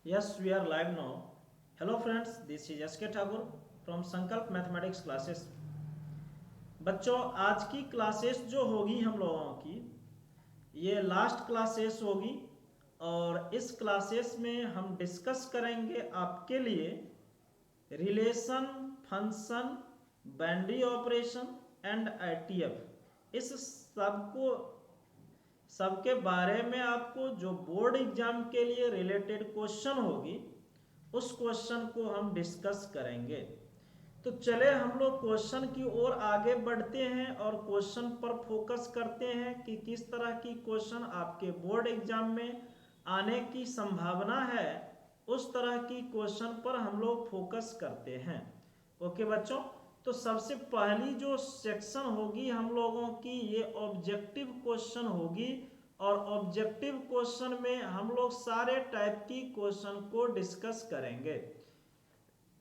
Yes, we are live now. Hello friends, this is SK Thakur from संकल्प mathematics classes. बच्चों, आज की classes जो होगी हम लोगों की, ये लास्ट क्लासेस होगी और इस क्लासेस में हम डिस्कस करेंगे आपके लिए relation, function, binary operation and ITF. इस सबके बारे में आपको जो बोर्ड एग्जाम के लिए रिलेटेड क्वेश्चन होगी उस क्वेश्चन को हम डिस्कस करेंगे। तो चले हम लोग क्वेश्चन की ओर आगे बढ़ते हैं और क्वेश्चन पर फोकस करते हैं कि किस तरह की क्वेश्चन आपके बोर्ड एग्जाम में आने की संभावना है। उस तरह की क्वेश्चन पर हम लोग फोकस करते हैं। ओके बच्चों, तो सबसे पहली जो सेक्शन होगी हम लोगों की ये ऑब्जेक्टिव क्वेश्चन होगी और ऑब्जेक्टिव क्वेश्चन में हम लोग सारे टाइप की क्वेश्चन को डिस्कस करेंगे।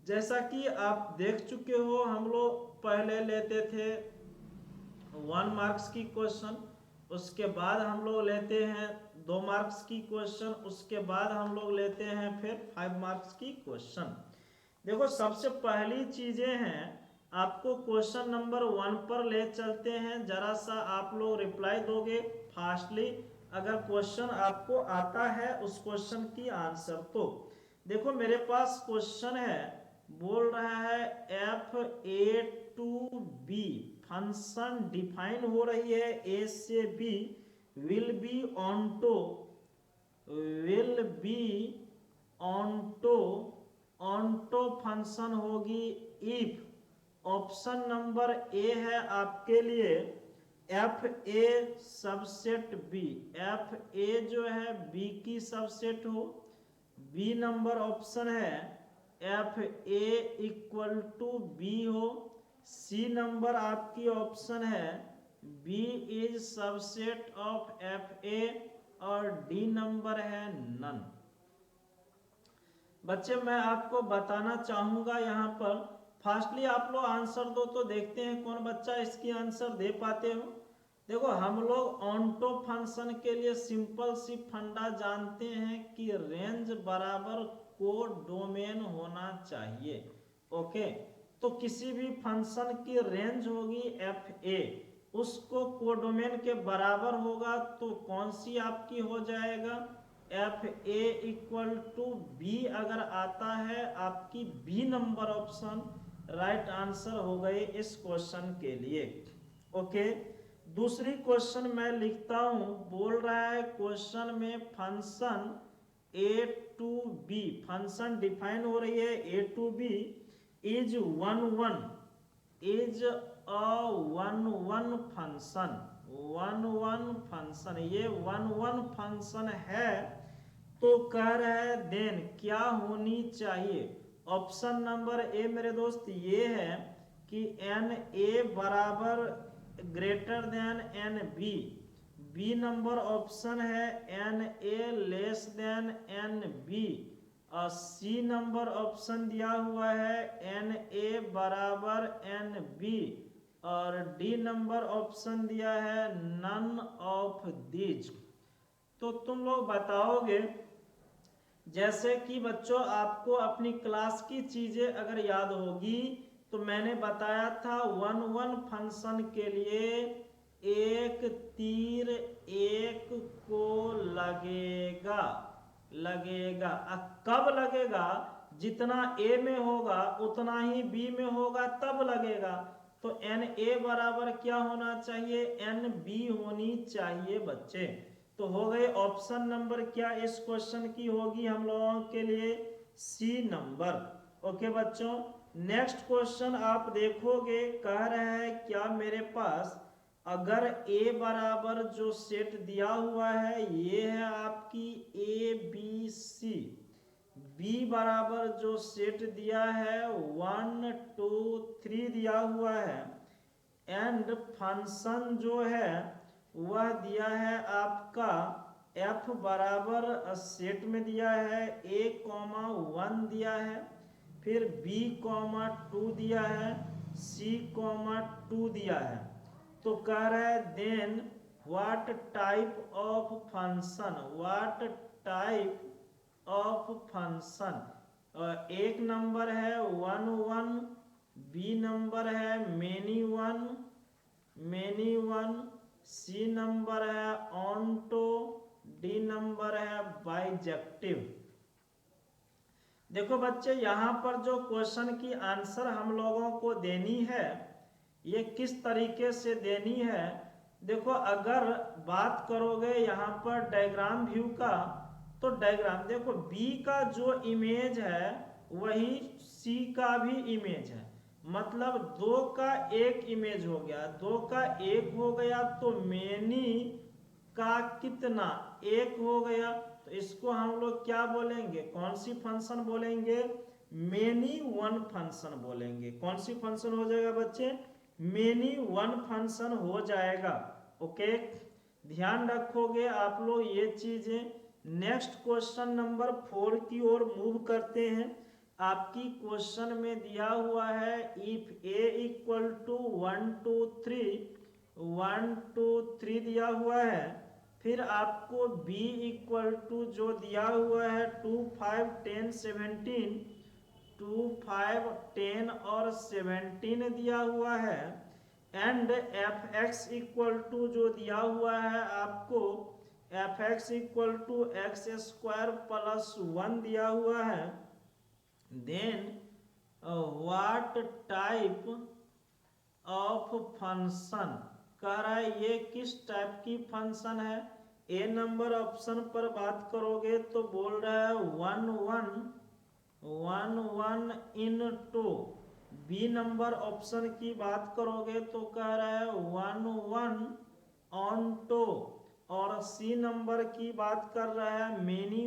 जैसा कि आप देख चुके हो, हम लोग पहले लेते थे 1 मार्क्स की क्वेश्चन, उसके बाद हम लोग लेते हैं 2 मार्क्स की क्वेश्चन, उसके बाद हम लोग लेते हैं फिर 5 मार्क्स की क्वेश्चन। देखो, सबसे पहली चीजें हैं, आपको क्वेश्चन नंबर 1 पर ले चलते हैं। जरा सा आप लोग रिप्लाई दोगे फास्टली अगर क्वेश्चन आपको आता है उस क्वेश्चन की आंसर। तो देखो मेरे पास क्वेश्चन है, बोल रहा है F A to B function define हो रही है ए से B will be onto function होगी इफ ऑप्शन नंबर ए है आपके लिए F A subset B, F A जो है बी की सबसेट हो। बी नंबर ऑप्शन है F A equal to B हो। सी नंबर आपकी ऑप्शन है B is subset of F A और डी नंबर है नन। बच्चे, मैं आपको बताना चाहूंगा यहाँ पर फास्टली आप लोग आंसर दो तो देखते हैं कौन बच्चा इसकी आंसर दे पाते हो। देखो, हम लोग ऑन्टो फंक्शन के लिए सिंपल सी फंडा जानते हैं कि रेंज बराबर कोडोमेन होना चाहिए। ओके, तो किसी भी फंक्शन की रेंज होगी एफ ए, उसको कोडोमेन के बराबर होगा तो कौन सी आपकी हो जाएगा, F A equal to B अगर आता है आपकी B number option right answer हो गई इस क्वेश्चन के लिए। ओके, दूसरी क्वेश्चन मैं लिखता हूं, बोल रहा है क्वेश्चन में function A to B, function define हो रही है A to B is one one function, ये वन फंक्शन है। तो कह रहा है देन क्या होनी चाहिए। ऑप्शन नंबर ए मेरे दोस्त ये है कि एन ए बराबर greater than n B. B number option है N A less than n B और सी नंबर ऑप्शन दिया हुआ है एन ए बराबर एन बी और डी नंबर ऑप्शन दिया है नन ऑफ दीज। तो तुम लोग बताओगे, जैसे कि बच्चों आपको अपनी क्लास की चीजें अगर याद होगी तो मैंने बताया था वन फंक्शन के लिए एक तीर एक को लगेगा लगेगा कब लगेगा, जितना ए में होगा उतना ही बी में होगा तब लगेगा। तो एन ए बराबर क्या होना चाहिए, एन बी होनी चाहिए बच्चे। तो हो गए ऑप्शन नंबर क्या इस क्वेश्चन की होगी हम लोगों के लिए, सी नंबर। ओके बच्चों, नेक्स्ट क्वेश्चन आप देखोगे, कह रहा है क्या मेरे पास अगर ए बराबर जो सेट दिया हुआ है ये है आपकी ए बी सी, बी बराबर जो सेट दिया है 1 2 3 दिया हुआ है एंड फंक्शन जो है वह दिया है आपका एफ बराबर सेट में दिया है ए कॉमा 1 दिया है, फिर बी कॉमा 2 दिया है, सी कॉमा 2 दिया है। तो कह रहा है then what type of function, what type of function, एक नंबर है 1 1, बी नंबर है मेनी वन, सी नंबर है ऑनटो, डी नंबर है बाइजेक्टिव। देखो बच्चे यहाँ पर जो क्वेश्चन की आंसर हम लोगों को देनी है ये किस तरीके से देनी है। देखो अगर बात करोगे यहाँ पर डायग्राम व्यू का, तो डायग्राम देखो बी का जो इमेज है वही सी का भी इमेज है, मतलब दो का एक इमेज हो गया, दो का एक हो गया तो मेनी का कितना एक हो गया, तो इसको हम लोग क्या बोलेंगे, कौन सी फंक्शन बोलेंगे, मेनी वन फंक्शन बोलेंगे। कौन सी फंक्शन हो जाएगा बच्चे, मेनी वन फंक्शन हो जाएगा। ओके, ध्यान रखोगे आप लोग ये चीजें। नेक्स्ट क्वेश्चन नंबर 4 की ओर मूव करते हैं। आपकी क्वेश्चन में दिया हुआ है इफ ए इक्वल टू 1 2 3 दिया हुआ है, फिर आपको b इक्वल टू जो दिया हुआ है 2 5 10 17, 2 5 10 और 17 दिया हुआ है, and F X equal to जो दिया हुआ है आपको F X equal to X square plus 1 दिया हुआ है, then what type of function कह रहा है, ये किस टाइप की फंक्शन है। ए नंबर ऑप्शन पर बात करोगे तो बोल रहा है 1 1 इन टू, बी नंबर ऑप्शन की बात करोगे तो कह रहा है 1 1 ऑन टू, और सी नंबर की बात कर रहा है मेनी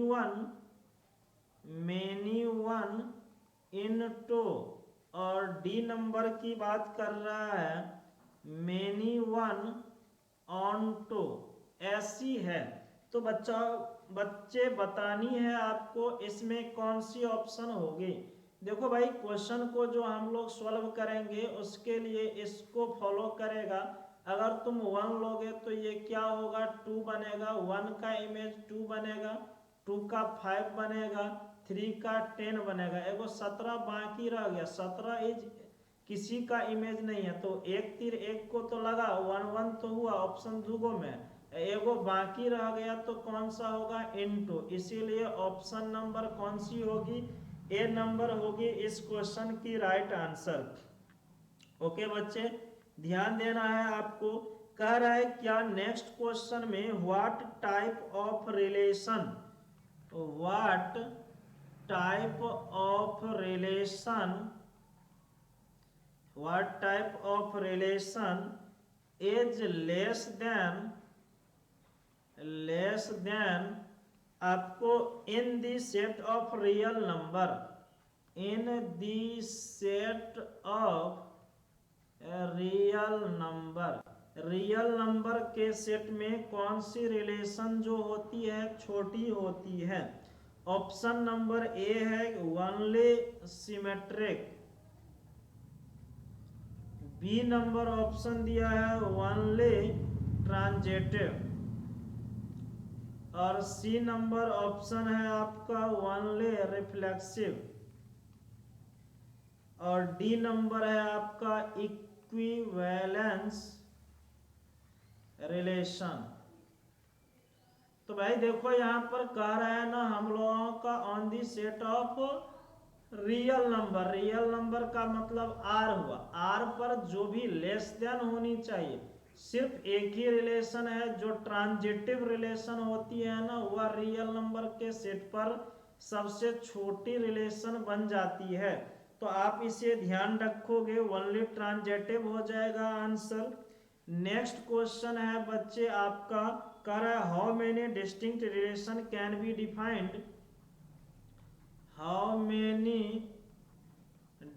वन इन टू, और डी नंबर की बात कर रहा है मेनी वन ऑन टू। ऐसी है तो बच्चे बतानी है आपको इसमें कौन सी ऑप्शन होगी। देखो भाई क्वेश्चन को जो हम लोग सॉल्व करेंगे उसके लिए इसको फॉलो करेगा। अगर तुम 1 लोगे तो ये क्या होगा 2 बनेगा, 1 का इमेज 2 बनेगा, 2 का 5 बनेगा, 3 का 10 बनेगा, एगो 17 बाकी रह गया, 17 इज किसी का इमेज नहीं है, तो एक तीर एक को तो लगा 1 1 तो हुआ ऑप्शन दूगो में, एगो बाकी रह गया तो कौन सा होगा इनटू, इसीलिए ऑप्शन नंबर कौन सी होगी, ए नंबर होगी इस क्वेश्चन की राइट आंसर। ओके बच्चे ध्यान देना है आपको। कह रहा है क्या नेक्स्ट क्वेश्चन में what type of relation, what type of relation, what type of relation is less than आपको in the set of real number, in the set of real number के सेट में कौन सी रिलेशन जो होती है छोटी होती है। ऑप्शन नंबर ए है only symmetric, B number option दिया है ओनली ट्रांजिटिव, और सी नंबर ऑप्शन है आपका ओनली रिफ्लेक्सिव, और डी नंबर है आपका इक्विवेलेंस रिलेशन। तो भाई देखो यहाँ पर कह रहा है ना हम लोगों का on the set of real number, real number का मतलब आर हुआ, आर पर जो भी लेस देन होनी चाहिए, सिर्फ एक ही रिलेशन है जो ट्रांजिटिव रिलेशन होती है ना, वह रियल नंबर के सेट पर सबसे छोटी रिलेशन बन जाती है। तो आप इसे ध्यान रखोगे, ओनली ट्रांजिटिव हो जाएगा आंसर। नेक्स्ट क्वेश्चन है बच्चे आपका, कह रहा है how many distinct relation can be defined, how many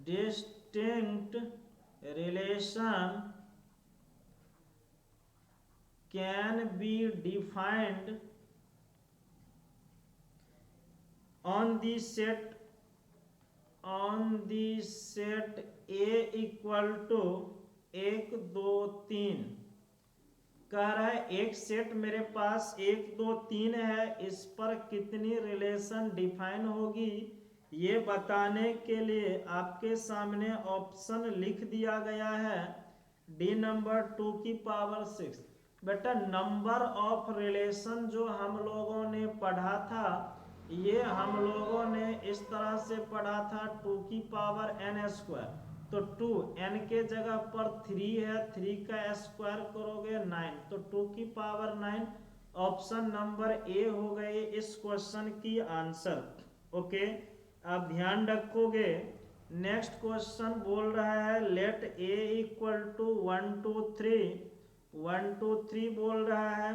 distinct relation can be defined on the set A equal to 1 2 3। कह रहा है एक सेट मेरे पास 1 2 3 है, इस पर कितनी रिलेशन डिफाइन होगी, ये बताने के लिए आपके सामने ऑप्शन लिख दिया गया है। डी नंबर 2 की पावर 6। बेटा नंबर ऑफ रिलेशन जो हम लोगों ने पढ़ा था, ये हम लोगों ने इस तरह से पढ़ा था 2 की पावर n स्क्वायर। तो 2 n के जगह पर 3 है, 3 का स्क्वायर करोगे 9, तो 2 की पावर 9 ऑप्शन नंबर ए हो गए इस क्वेश्चन की आंसर। ओके, आप ध्यान रखोगे। नेक्स्ट क्वेश्चन बोल रहा है लेट ए इक्वल टू 1 2 3, 1 2 3 बोल रहा है,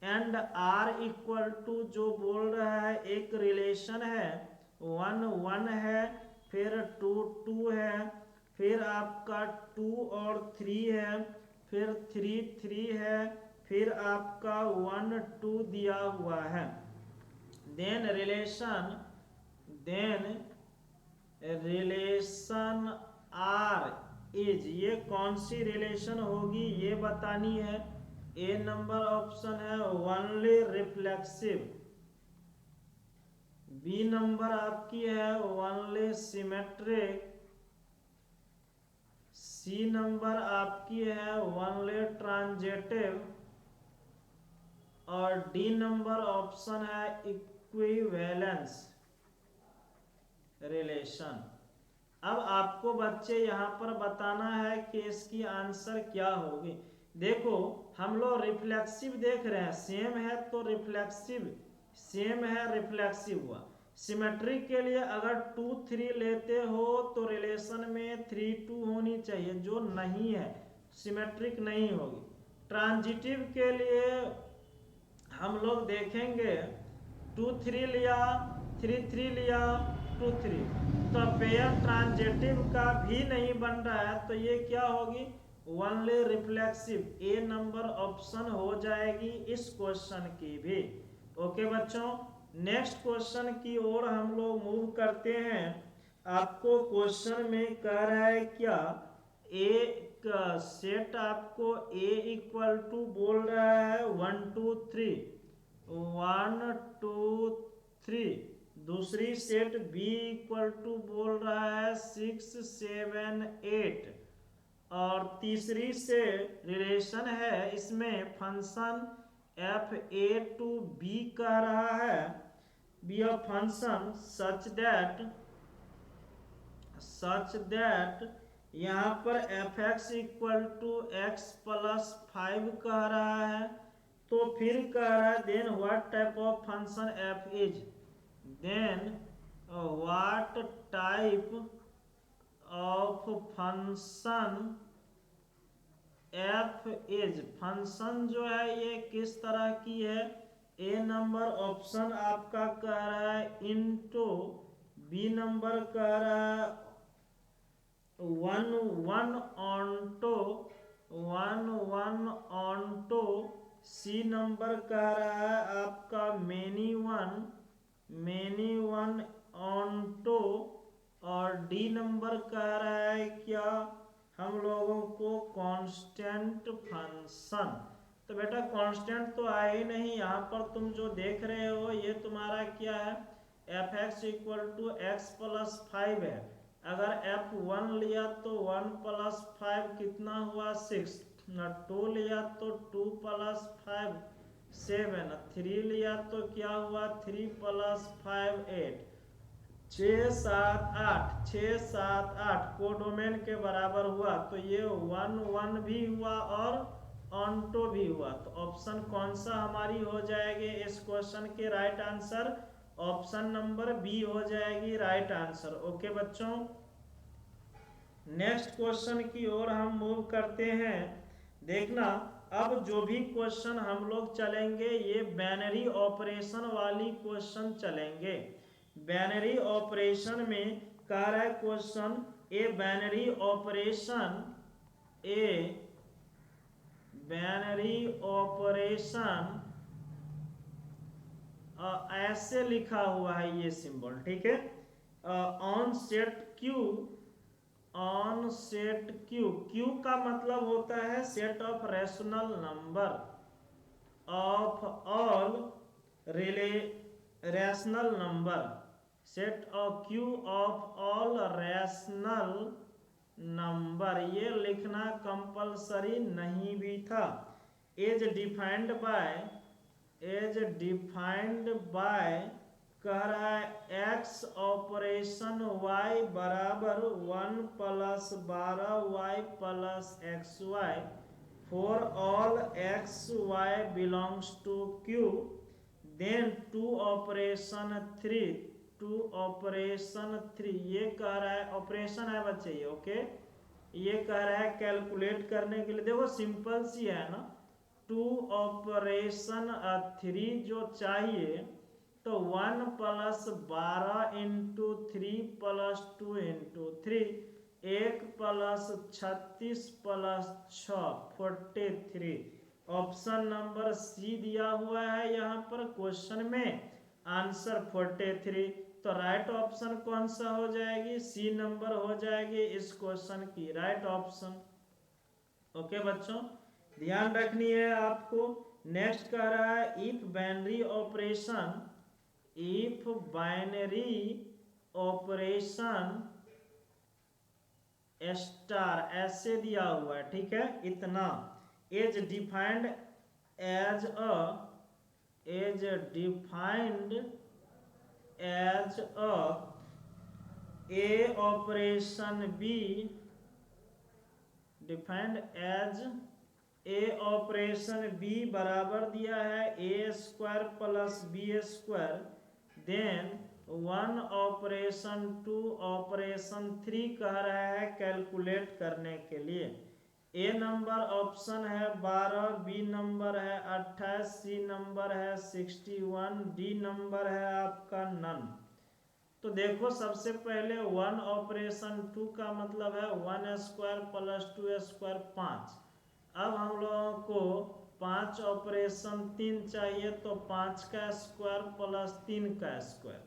एंड आर इक्वल टू जो बोल रहा है एक रिलेशन है 1 1 है, फिर 2 2 है, फिर आपका 2 और 3 है, फिर 3 3 है, फिर आपका 1 2 दिया हुआ है। देन रिलेशन आर इज, ये कौन सी रिलेशन होगी ये बतानी है। ए नंबर ऑप्शन है ओनली रिफ्लेक्सिव, बी नंबर आपकी है ओनली सिमेट्रिक, सी नंबर आपकी है ओनली ट्रांजिटिव, और डी नंबर ऑप्शन है इक्विवेलेंस रिलेशन। अब आपको बच्चे यहाँ पर बताना है कि इसकी आंसर क्या होगी। देखो हम लोग रिफ्लेक्सिव देख रहे हैं, सेम है तो रिफ्लेक्सिव, सेम है रिफ्लेक्सिव हुआ। सिमेट्रिक के लिए अगर 2 3 लेते हो तो रिलेशन में 3 2 होनी चाहिए, जो नहीं है सिमेट्रिक नहीं होगी। ट्रांजिटिव के लिए हम लोग देखेंगे 2 3 लिया, 3 3 लिया, 2 3, तो पेयर ट्रांजिटिव का भी नहीं बन रहा है, तो ये क्या होगी ओनली रिफ्लेक्सिव। ए नंबर ऑप्शन हो जाएगी इस क्वेश्चन की भी। ओके बच्चों, नेक्स्ट क्वेश्चन की ओर हम लोग मूव करते हैं। आपको क्वेश्चन में कह रहा है क्या, एक सेट आपको ए इक्वल टू बोल रहा है 1 2 3, 1 2 3, दूसरी सेट बी इक्वल टू बोल रहा है 6 7 8, और तीसरी से रिलेशन है इसमें function F A to B कह रहा है, B of function such that यहाँ पर F X equal to X plus 5 कह रहा है। तो फिर कह रहा है then what type of function F is, then what type of function f is, function जो है ये किस तरह की है। ए नंबर ऑप्शन आपका कह रहा है इनटू, बी नंबर कह रहा है 1 1 ऑनटो, 1 1 ऑनटो, सी नंबर कह रहा है आपका मेनी वन ऑनटो, और डी नंबर कह रहा है क्या हम लोगों को कांस्टेंट फंक्शन। तो बेटा कांस्टेंट तो आए ही नहीं, यहाँ पर तुम जो देख रहे हो ये तुम्हारा क्या है, F X equal to X plus 5 है। अगर एफ 1 लिया तो 1 प्लस 5 कितना हुआ 6, 2 लिया तो 2 प्लस 5 7, 3 लिया तो क्या हुआ 3 प्लस 5 8, 6 7 8, 6 7 8 कोडोमेन के बराबर हुआ। तो ये 1 1 भी हुआ और ऑनटो भी हुआ। तो ऑप्शन कौन सा हमारी हो जाएगी इस क्वेश्चन के right answer, option number B हो जाएगी राइट आंसर। ओके बच्चों, नेक्स्ट क्वेश्चन की ओर हम मूव करते हैं। देखना अब जो भी क्वेश्चन हम लोग चलेंगे ये बैनरी ऑपरेशन वाली क्वेश्चन चलेंगे। बैनरी ऑपरेशन में कह रहा है क्वेश्चन ए बैनरी ऑपरेशन ऐसे लिखा हुआ है ये सिंबल, ठीक है। ऑन सेट क्यू, क्यू का मतलब होता है set of rational number. Of all rational number, set of Q of all rational number, ये लिखना कंपलसरी नहीं भी था। एज डिफाइंड बाय कह रहा है एक्स ऑपरेशन वाई बराबर 1 + 12y + xy for all X Y belongs to Q, then 2 operation 3, ये कह रहा है ऑपरेशन है बच्चे ये, ओके। ये कह रहा है कैलकुलेट करने के लिए, देखो सिंपल सी है ना, 2 ऑपरेशन 3 जो चाहिए तो 1 + 12 × 3 + 2 × 3, 1 + 36 + 6 43। ऑप्शन नंबर सी दिया हुआ है यहाँ पर क्वेश्चन में, आंसर 43। तो राइट ऑप्शन कौन सा हो जाएगी, सी नंबर हो जाएगी इस क्वेश्चन की राइट ऑप्शन। ओके बच्चों, ध्यान रखनी है आपको। नेक्स्ट कह रहा है इफ बाइनरी ऑपरेशन स्टार, ऐसे दिया हुआ है, ठीक है, इतना as defined as A operation B, defined as A operation B बराबर दिया है a² + b², then 1 operation 2 operation 3 कह रहा है कैलकुलेट करने के लिए। ए नंबर ऑप्शन है 12, बी नंबर है 28, सी नंबर है 61, डी नंबर है आपका नन। तो देखो सबसे पहले 1 ऑपरेशन 2 का मतलब है 1² + 2² 5। अब हम लोगों को 5 ऑपरेशन 3 चाहिए, तो 5 का स्क्वायर + 3 का स्क्वायर,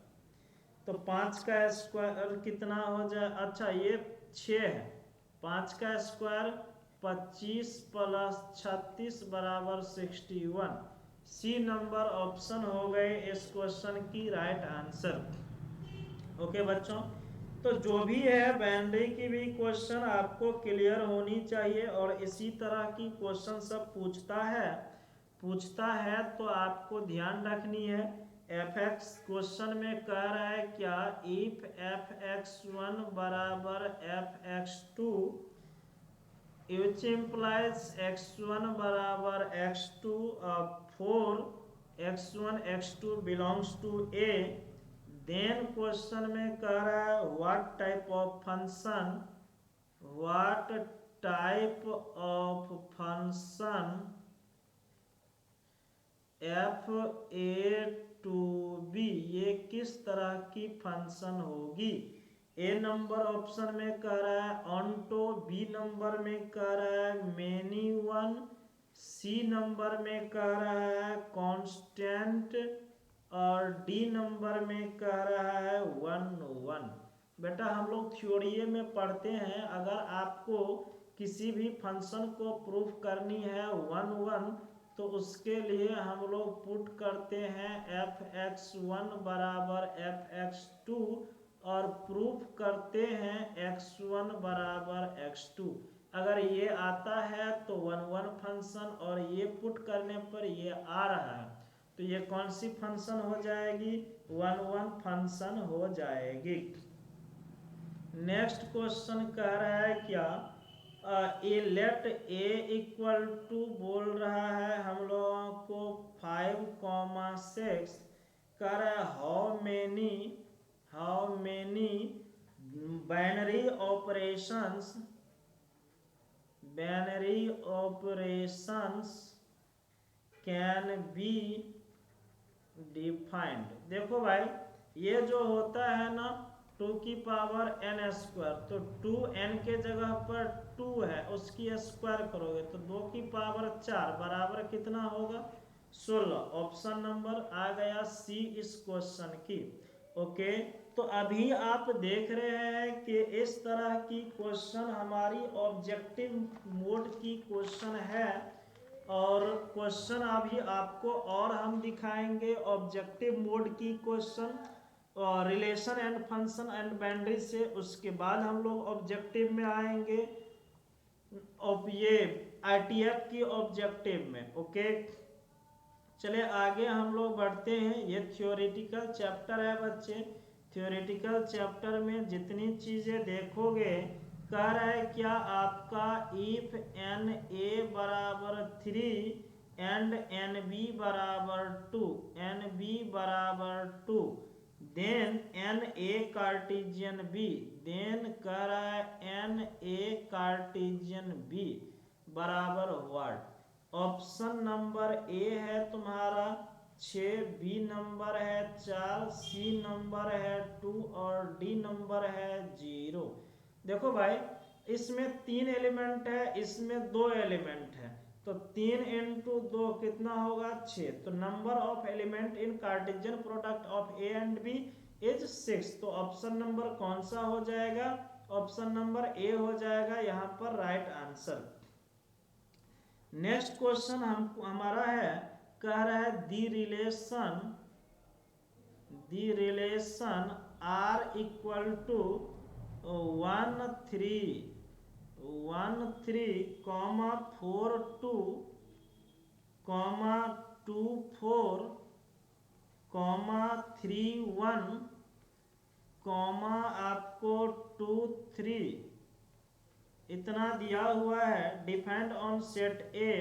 तो 5 का स्क्वायर कितना हो जाए, अच्छा ये 6 है, 5 का स्क्वायर 25 + 36 = 61। सी नंबर ऑप्शन हो गए इस क्वेश्चन की राइट आंसर। ओके बच्चों, तो जो भी है बाइनरी की भी क्वेश्चन आपको क्लियर होनी चाहिए, और इसी तरह की क्वेश्चन सब पूछता है तो आपको ध्यान रखनी है। fx क्वेश्चन में कह रहा है क्या, if fx1 = fx2 which implies x1 = x2 for x1 x2 belongs to a, then question में कह रहा है what type of function f(a) to b, ये किस तरह की फंक्शन होगी। ए नंबर ऑप्शन में कह रहा है ऑनटो, बी नंबर में कह रहा है मेनी वन, सी नंबर में कह रहा है कांस्टेंट, और डी नंबर में कह रहा है 1 1। बेटा हम लोग थ्योरी में पढ़ते हैं, अगर आपको किसी भी फंक्शन को प्रूफ करनी है 1 1, तो उसके लिए हम लोग पुट करते हैं fx1 = fx2 और प्रूफ करते हैं x1 = x2। अगर ये आता है तो 1 1 फंक्शन, और ये पुट करने पर ये आ रहा है, तो ये कौन सी फंक्शन हो जाएगी, 1 1 फंक्शन हो जाएगी। नेक्स्ट क्वेश्चन कह रहा है क्या, ए लेट a = बोल रहा है हम लोगों को 5, 6 कह रहा है how many binary operations can be defined. देखो भाई ये जो होता है ना 2n², तो 2n के जगह पर 2 है, उसकी स्क्वायर करोगे तो 2⁴ बराबर कितना होगा, 16। ऑप्शन नंबर आ गया सी इस क्वेश्चन की। ओके, तो अभी आप देख रहे हैं कि इस तरह की क्वेश्चन हमारी ऑब्जेक्टिव मोड की क्वेश्चन है, और क्वेश्चन अभी आपको और हम दिखाएंगे ऑब्जेक्टिव मोड की क्वेश्चन और relation and function and boundary से। उसके बाद हम लोग ऑब्जेक्टिव में आएंगे और ये आईटीएफ की ऑब्जेक्टिव में। ओके, चले आगे हम लोग बढ़ते हैं। ये थ्योरेटिकल चैप्टर है बच्चे। थ्योरेटिकल चैप्टर में जितनी चीजें देखोगे, कह रहा है क्या आपका इफ एन ए बराबर 3 एंड एन बी बराबर 2, एन बी बराबर 2, then N A cartesian B, then कह रहा है एन ए कार्टेशियन बी बराबर व्हाट। ऑप्शन नंबर ए है तुम्हारा 6, बी नंबर है 4, सी नंबर है 2 और डी नंबर है 0। देखो भाई, इसमें 3 एलिमेंट है, इसमें 2 एलिमेंट है, तो 3 इंटू 2 कितना होगा 6। तो number of element in cartesian product of A and B is 6। तो ऑप्शन नंबर कौन सा हो जाएगा? ऑप्शन नंबर ए हो जाएगा यहाँ पर राइट आंसर। नेक्स्ट क्वेश्चन हमारा है, कह रहा है the relation are equal to 1 3 comma 4 2 comma 2 4 comma 3 1 comma आपको 2 3 इतना दिया हुआ है। Defined on set A,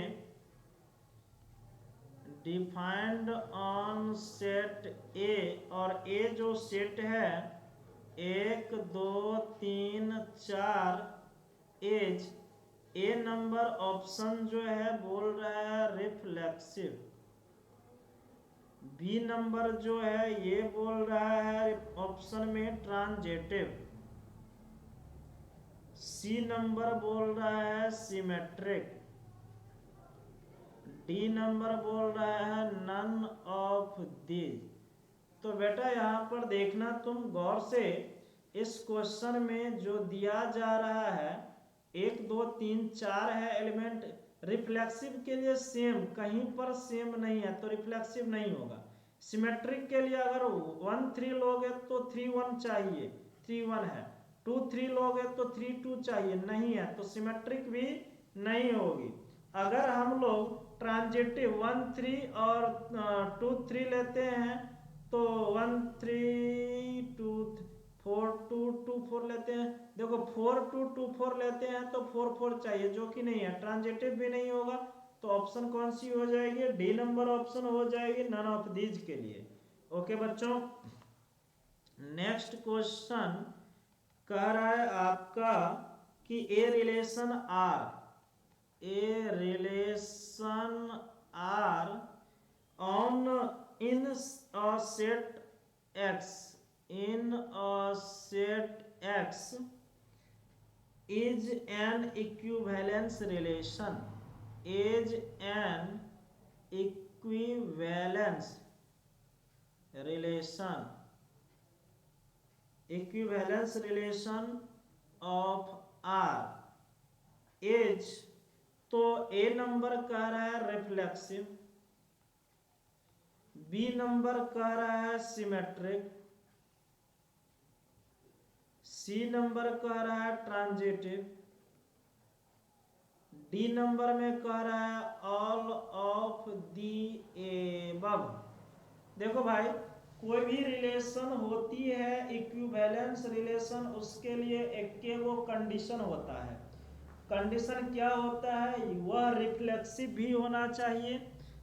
defined on set A, और ए जो सेट है 1 2 3 4 एज ए नंबर ऑप्शन जो है बोल रहा है रिफ्लेक्सिव, बी नंबर जो है ये बोल रहा है ऑप्शन में ट्रांजिटिव, सी नंबर बोल रहा है सिमेट्रिक, डी नंबर बोल रहा है नन ऑफ दीज। तो बेटा यहाँ पर देखना तुम गौर से, इस क्वेश्चन में जो दिया जा रहा है 1 2 3 4 है एलिमेंट। रिफ्लेक्सिव के लिए सेम, कहीं पर सेम नहीं है तो रिफ्लेक्सिव नहीं होगा। सिमेट्रिक के लिए अगर 1 3 लोगे तो 3 1 चाहिए, 3 1 है। 2 3 लोगे तो 3 2 चाहिए, नहीं है तो सिमेट्रिक भी नहीं होगी। अगर हम लोग ट्रांजिटिव 1 3 और 2 3 लेते हैं तो 1 3 2 4 2 2 4 लेते हैं। देखो 4 2 2 4 लेते हैं तो 4 4 चाहिए, जो कि नहीं है, ट्रांजिटिव भी नहीं होगा। तो ऑप्शन कौन सी हो जाएगी? डी नंबर ऑप्शन हो जाएगी नन ऑफ दीज के लिए। ओके बच्चों, नेक्स्ट क्वेश्चन कह रहा है आपका कि a relation R on in a set X is an equivalence relation, is an equivalence relation of R is, तो ए नंबर कह रहा है रिफ्लेक्सिव, बी नंबर कह रहा है सिमेट्रिक, सी नंबर कह रहा है ट्रांजिटिव, डी नंबर में कह रहा है ऑल ऑफ दी एबव। देखो भाई, कोई भी रिलेशन होती है इक्विवेलेंस रिलेशन, उसके लिए एक वो कंडीशन होता है। कंडीशन क्या होता है? वह रिफ्लेक्सिव भी होना चाहिए,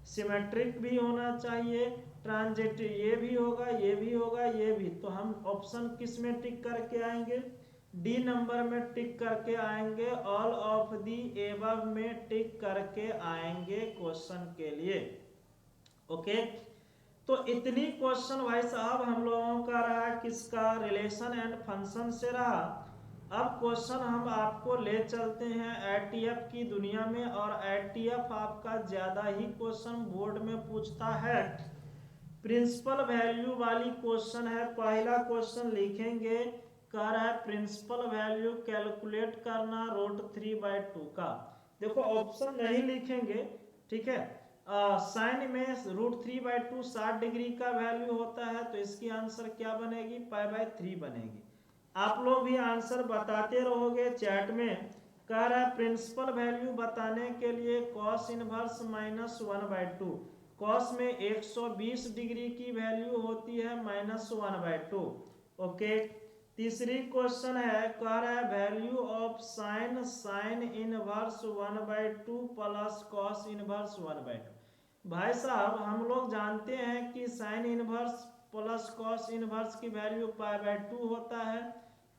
सिमेट्रिक भी होना चाहिए, ट्रांजिटिव ये भी होगा, ये भी होगा, ये भी। तो हम ऑप्शन किस में टिक करके आएंगे? डी नंबर में टिक करके आएंगे, ऑल ऑफ दी एबव में टिक करके आएंगे क्वेश्चन के लिए। ओके, तो इतनी क्वेश्चन भाई साहब हम लोगों का रहा किसका? रिलेशन एंड फंक्शन से रहा। अब क्वेश्चन हम आपको ले चलते हैं आईटीएफ की दुनिया में, और आईटीएफ आपका ज्यादा ही क्वेश्चन बोर्ड में पूछता है। प्रिंसिपल वैल्यू वाली क्वेश्चन है। पहला क्वेश्चन लिखेंगे, कह रहा है प्रिंसिपल वैल्यू कैलकुलेट करना √3/2 का। देखो ऑप्शन नहीं लिखेंगे, ठीक है। साइन में √3/2 60 डिग्री का वैल्यू होता है, तो इसकी आंसर क्या बनेगी, π/3 बनेगी। आप लोग भी आंसर बताते रहोगे चैट में। कह रहा है प्रिंसिपल वैल्यू बताने के लिए cos इनवर्स -1/2। cos में 120 डिग्री की वैल्यू होती है -1/2। ओके। तीसरी क्वेश्चन है, कह रहा है value of sine inverse 1/2 plus cos inverse 1/2। भाई साहब हम लोग जानते हैं कि sine inverse plus cos inverse की वैल्यू π/2 होता है,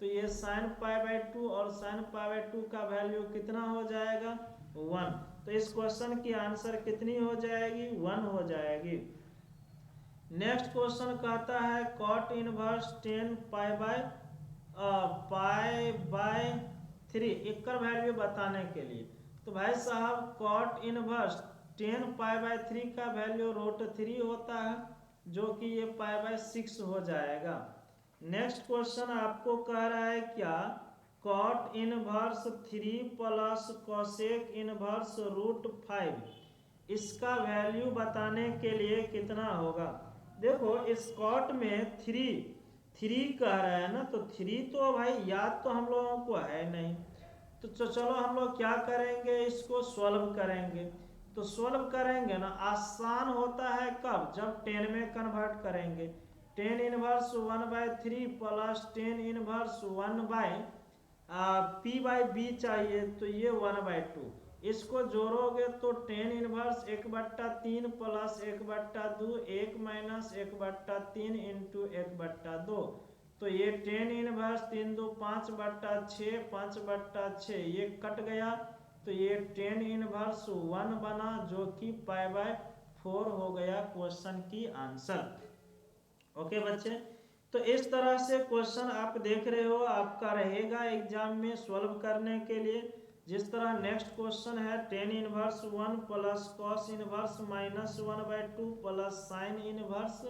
तो ये साइन π/2 और साइन π/2 का वैल्यू कितना हो जाएगा, 1। तो इस क्वेश्चन की आंसर कितनी हो जाएगी, 1 हो जाएगी। नेक्स्ट क्वेश्चन कहता है cot इनवर्स 10 π/3 एक वैल्यू बताने के लिए। तो भाई साहब cot इनवर्स 10 π/3 का वैल्यू √3 होता है, जो कि ये π/6 हो जाएगा। नेक्स्ट क्वेश्चन आपको कह रहा है क्या, cot inverse 3 plus cosec inverse √5 इसका वैल्यू बताने के लिए कितना होगा। देखो इस cot में 3 कह रहा है ना, तो 3 तो भाई याद तो हम लोगों को है नहीं, तो चलो हम लोग क्या करेंगे, इसको सॉल्व करेंगे। तो सॉल्व करेंगे ना, आसान होता है कब, जब 10 में कन्वर्ट करेंगे। 10 इनवर्स 1/3 प्लस 10 इनवर्स 1/p/b चाहिए, तो ये 1/2। इसको जोड़ोगे तो 10 इनवर्स 1/3 प्लस 1/2 1 माइनस 1/3 इंटू 1/2। तो ये 10 इनवर्स 3 2 5/6 5/6 ये कट गया, तो ये 10 इनवर्स 1 बना, जो कि π/4 हो गया क्वेश्चन की आंसर। ओके बच्चे, तो इस तरह से क्वेश्चन आप देख रहे हो आपका रहेगा एग्जाम में सॉल्व करने के लिए। जिस तरह नेक्स्ट क्वेश्चन है 10 inverse 1 plus cos inverse -1/2 plus sine inverse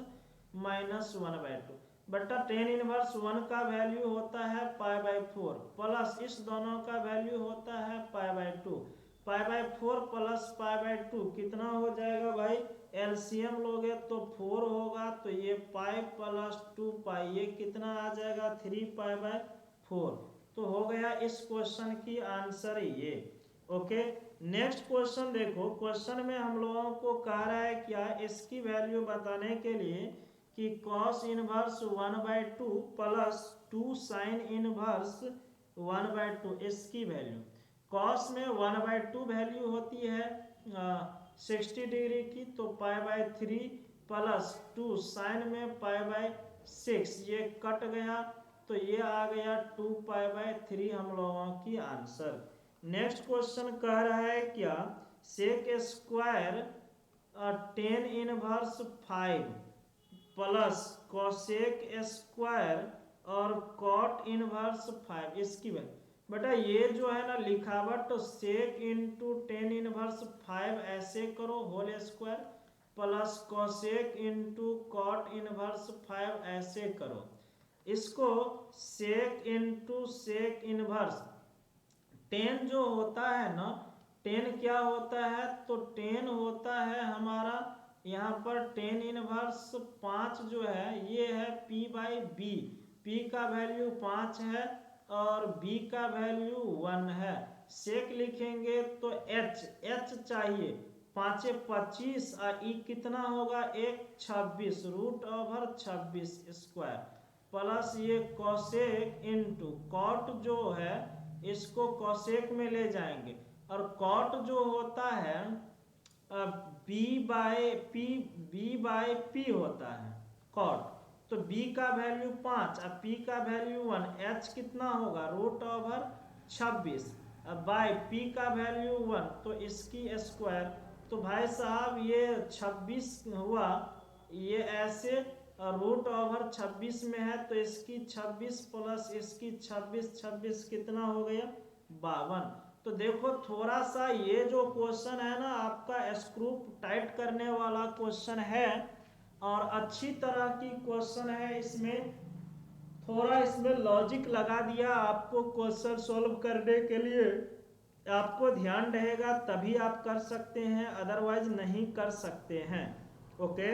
-1/2 बटा 10 इनवर्स 1 का वैल्यू होता है π/4 प्लस इस दोनों का वैल्यू होता है π/2। π/4 प्लस π/2 कितना हो जाएगा भाई, एलसीएम लोगे तो 4 होगा, तो ये पाई प्लस 2π ये कितना आ जाएगा 3π/4। तो हो गया इस क्वेश्चन की आंसर ये। ओके। नेक्स्ट क्वेश्चन देखो, क्वेश्चन में हम लोगों को कह रहा है क्या, इसकी वैल्यू बताने के लिए कि cos inverse 1/2 plus 2 sine inverse 1/2 इसकी वैल्यू। cos में 1/2 वैल्यू होती है 60 डिग्री की, तो π/3 प्लस 2 साइन में π/6 ये कट गया, तो ये आ गया 2π/3 हम लोगों की आंसर। नेक्स्ट क्वेश्चन कह रहा है क्या, sec square 10 inverse 5 plus cosec square और cot इनवर्स 5 इसकी वैल्यू। बेटा ये जो है ना लिखावट, तो सेक इंटू 10 इनवर्स 5 ऐसे करो whole square, plus cosec into cot inverse 5 ऐसे करो। इसको सेक इंटू सेक इनवर्स 10 जो होता है ना, 10 क्या होता है, तो 10 होता है हमारा यहाँ पर 10 इनवर्स 5 जो है ये है p/b। p का वैल्यू 5 है और b का वैल्यू 1 है। सेक लिखेंगे तो h चाहिए, 5 25 और e कितना होगा 1 26 √26 स्क्वायर, प्लस ये कोसेक इंटू कॉट जो है इसको कोसेक में ले जाएंगे, और कॉट जो होता है b/p होता है कॉट। तो b का वैल्यू 5 और p का वैल्यू 1, h कितना होगा √26 बाय p का वैल्यू 1, तो इसकी स्क्वायर। तो भाई साहब ये 26 हुआ, ये ऐसे √26 में है, तो इसकी 26 प्लस इसकी 26 कितना हो गया 52। तो देखो थोड़ा सा ये जो क्वेश्चन है ना आपका स्क्रू टाइट करने वाला क्वेश्चन है, और अच्छी तरह की क्वेश्चन है। इसमें थोड़ा इसमें लॉजिक लगा दिया आपको क्वेश्चन सॉल्व करने के लिए, आपको ध्यान रहेगा तभी आप कर सकते हैं, अदरवाइज नहीं कर सकते हैं। ओके,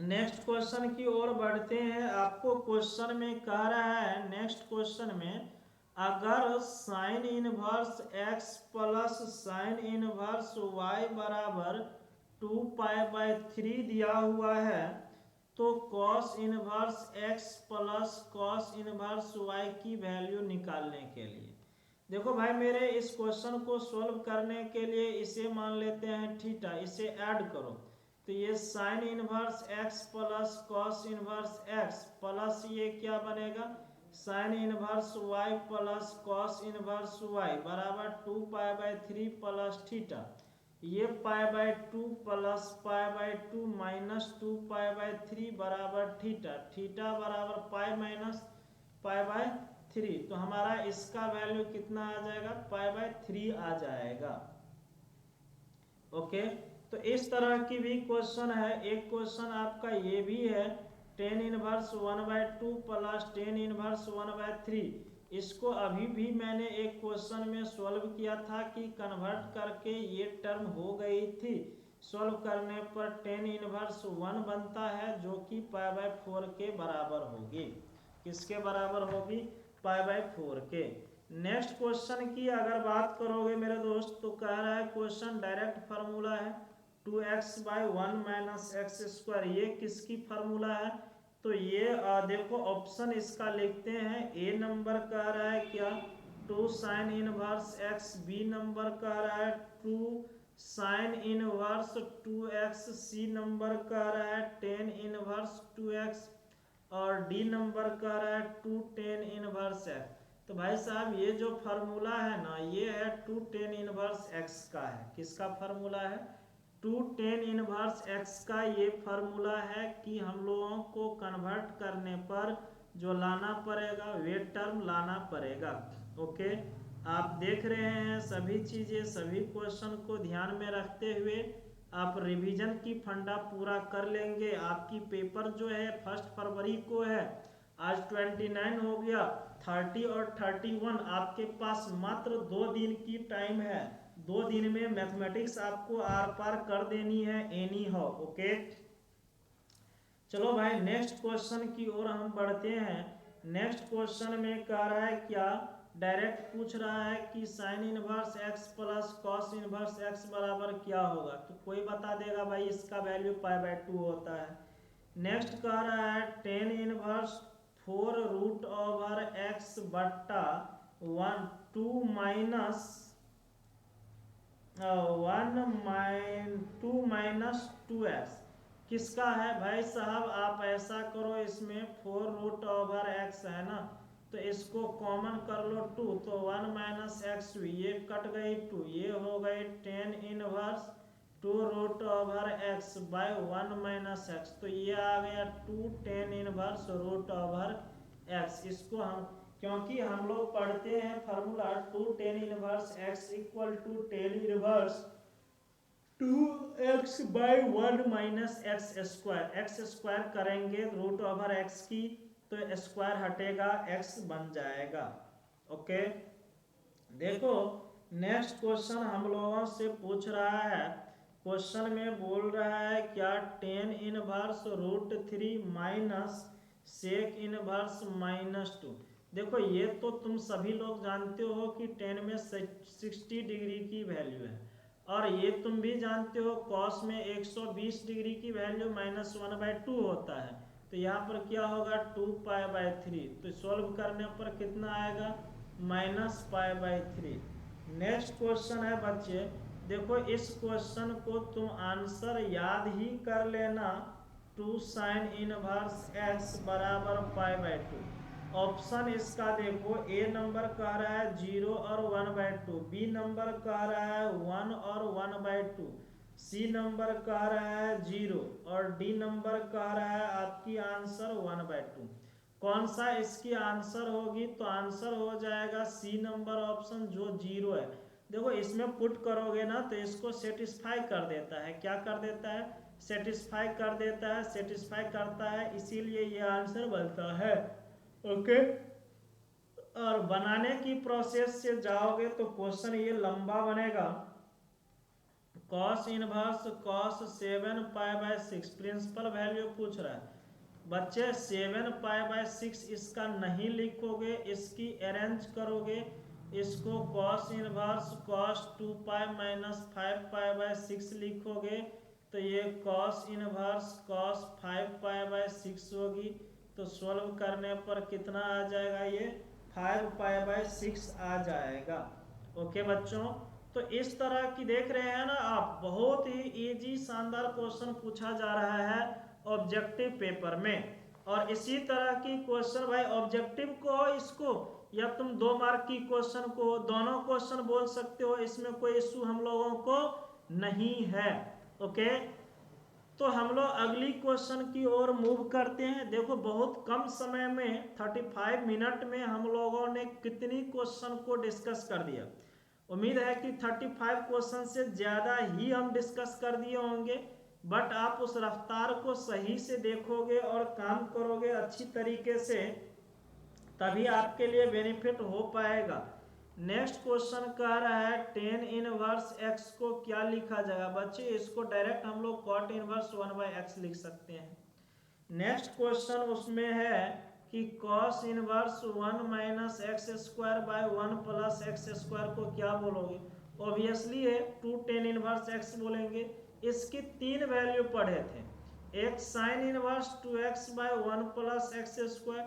नेक्स्ट क्वेश्चन की ओर बढ़ते हैं। आपको क्वेश्चन में कह रहा है, नेक्स्ट क्वेश्चन में, अगर sign inverse x plus sine inverse y बराबर 2π/3 दिया हुआ है, तो cos inverse x plus cos inverse y की वैल्यू निकालने के लिए, देखो भाई मेरे इस क्वेश्चन को सॉल्व करने के लिए इसे मान लेते हैं थीटा, इसे ऐड करो तो ये sign inverse x plus cos inverse x plus ये क्या बनेगा, sine inverse y plus cos inverse y बराबर 2π/3 प्लस थीटा, ये π/2 प्लस π/2 माइनस 2π/3 बराबर थीटा, थीटा बराबर पाई माइनस π/3, तो हमारा इसका वैल्यू कितना आ जाएगा, π/3 आ जाएगा। ओके, तो इस तरह की भी क्वेश्चन है। एक क्वेश्चन आपका ये भी है, tan inverse 1/2 plus tan inverse 1/3, इसको अभी भी मैंने एक क्वेश्चन में सॉल्व किया था कि कन्वर्ट करके ये टर्म हो गई थी, सॉल्व करने पर टेन इनवर्स 1 बनता है जो कि π/4 के बराबर होगी, किसके बराबर होगी, π/4 के। नेक्स्ट क्वेश्चन की अगर बात करोगे मेरे दोस्त, तो कह रहा है क्वेश्चन डायरेक्ट फार्मूला है 2x/1 माइनस x², ये किसकी फार्मूला है, तो ये देखो ऑप्शन इसका लिखते हैं। ए नंबर कह रहा है क्या, 2 sine inverse x, B number कह रहा है 2 साइन इनवर्स 2x, सी नंबर कह रहा है टेन इनवर्स 2x, और डी नंबर कह रहा है 2 टेन इनवर्स x। तो भाई साहब ये जो फार्मूला है ना, ये है 2 टेन इनवर्स x का है, किसका फार्मूला है, 2 टेन इनवर्स x का ये फार्मूला है कि हम लोगों को कन्वर्ट करने पर जो लाना पड़ेगा वे टर्म लाना पड़ेगा। ओके, आप देख रहे हैं सभी चीजें, सभी क्वेश्चन को ध्यान में रखते हुए आप रिवीजन की फंडा पूरा कर लेंगे। आपकी पेपर जो है 1 फरवरी को है, आज 29 हो गया, 30 और 31 आपके पास मात्र 2 दिन की टाइम है, 2 दिन में मैथमेटिक्स आपको आर पार कर देनी है एनी हाउ। ओके, चलो भाई नेक्स्ट क्वेश्चन की ओर हम बढ़ते हैं। नेक्स्ट क्वेश्चन में कह रहा है क्या, डायरेक्ट पूछ रहा है कि sign inverse x plus cos inverse x बराबर क्या होगा, तो कोई बता देगा भाई इसका वैल्यू π/2 होता है। नेक्स्ट कह रहा है टेन इनवर्स 4√x बट्टा 2 माइनस 2 माइनस 2x किसका है भाई साहब, आप ऐसा करो, इसमें 4√x है ना, तो इसको कॉमन कर लो 2, तो 1 माइनस एक्स, ये कट गई 2, ये हो गई tan inverse 2√x by 1 minus X, तो ये आ गया 2 टेन इनवर्स √x। इसको हम, क्योंकि हम लोग पढ़ते हैं formula 2 tan inverse x equal to tan inverse 2x by 1 minus x², करेंगे √x की तो स्क्वायर हटेगा, x बन जाएगा। ओके, देखो नेक्स्ट क्वेश्चन हम लोगों से पूछ रहा है, क्वेश्चन में बोल रहा है क्या, tan inverse √3 minus sec inverse -2। देखो ये तो तुम सभी लोग जानते हो कि 10 में 60 डिग्री की वैल्यू है, और ये तुम भी जानते हो कॉस में 120 डिग्री की वैल्यू -1/2 होता है, तो यहाँ पर क्या होगा 2π/3, तो सॉल्व करने पर कितना आएगा -π/3। नेक्स्ट क्वेश्चन है बच्चे, देखो इस क्वेश्चन को तुम आंसर याद ही कर लेना, 2 साइन इनवर्स x बराबर π/2। ऑप्शन इसका देखो, ए नंबर कह रहा है 0 और 1/2, बी नंबर कह रहा है 1 और 1/2, सी नंबर कह रहा है 0 और डी नंबर कह रहा है आपकी आंसर 1/2। कौन सा इसकी आंसर होगी, तो आंसर हो जाएगा सी नंबर ऑप्शन जो 0 है। देखो इसमें पुट करोगे ना तो इसको सेटिस्फाई कर देता है, क्या कर देता है, सेटिस्फाई कर देता है, सेटिस्फाई करता है, इसीलिए ये आंसर बनता है। ओके, और बनाने की प्रोसेस से जाओगे तो क्वेश्चन ये लंबा बनेगा। कॉस इनवर्स कॉस 7 पाई/6 प्रिंसिपल वैल्यू पूछ रहा है बच्चे। 7 पाई/6 इसका नहीं लिखोगे, इसकी अरेंज करोगे, इसको कॉस इनवर्स कॉस 2 पाई-5 पाई/6 लिखोगे तो ये कॉस इनवर्स कॉस 5 पाई/6 होगी। तो सॉल्व करने पर कितना आ जाएगा, ये 5 पाई/6 आ जाएगा। ओके बच्चों, तो इस तरह की देख रहे हैं ना आप, बहुत ही इजी शानदार क्वेश्चन पूछा जा रहा है ऑब्जेक्टिव पेपर में। और इसी तरह की क्वेश्चन भाई ऑब्जेक्टिव को इसको या तुम 2 मार्क की क्वेश्चन को दोनों क्वेश्चन बोल सकते हो, इसमें कोई इशू हम लोगों को नहीं है। ओके, तो हम लोग अगली क्वेश्चन की ओर मूव करते हैं। देखो बहुत कम समय में 35 मिनट में हम लोगों ने कितनी क्वेश्चन को डिस्कस कर दिया। उम्मीद है कि 35 क्वेश्चन से ज़्यादा ही हम डिस्कस कर दिए होंगे, बट आप उस रफ्तार को सही से देखोगे और काम करोगे अच्छी तरीके से, तभी आपके लिए बेनिफिट हो पाएगा। नेक्स्ट क्वेश्चन कह रहा है tan इनवर्स x को क्या लिखा जाएगा बच्चे, इसको डायरेक्ट हम लोग cot इनवर्स 1/x लिख सकते हैं। नेक्स्ट क्वेश्चन उसमें है कि cos इनवर्स 1 - x² 1 + x² को क्या बोलोगे। ऑब्वियसली है 2 tan इनवर्स x बोलेंगे। इसकी 3 वैल्यू पढ़े थे, एक sin inverse 2x/1 + x²,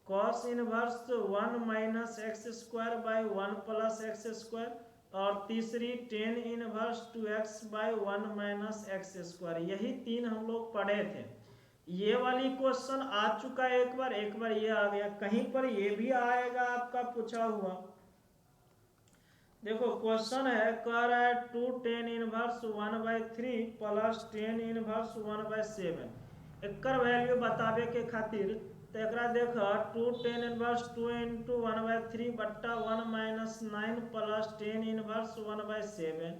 cos inverse 1 - x² 1 + x², और तीसरी tan इनवर्स 2x/1 - x²। यही 3 हम लोग पढ़े थे। ये वाली क्वेश्चन आ चुका है एक बार ये आ गया, कहीं पर ये भी आएगा आपका पूछा हुआ। देखो क्वेश्चन है, कह रहा है 2 tan इनवर्स 1/3 + tan इनवर्स 1/7। एकर वैल्यू बतावे के खातिर तो एकरा देखा 2 tan इनवर्स 2 × 1/3 बट्टा 1 - 9 + tan इनवर्स 1/7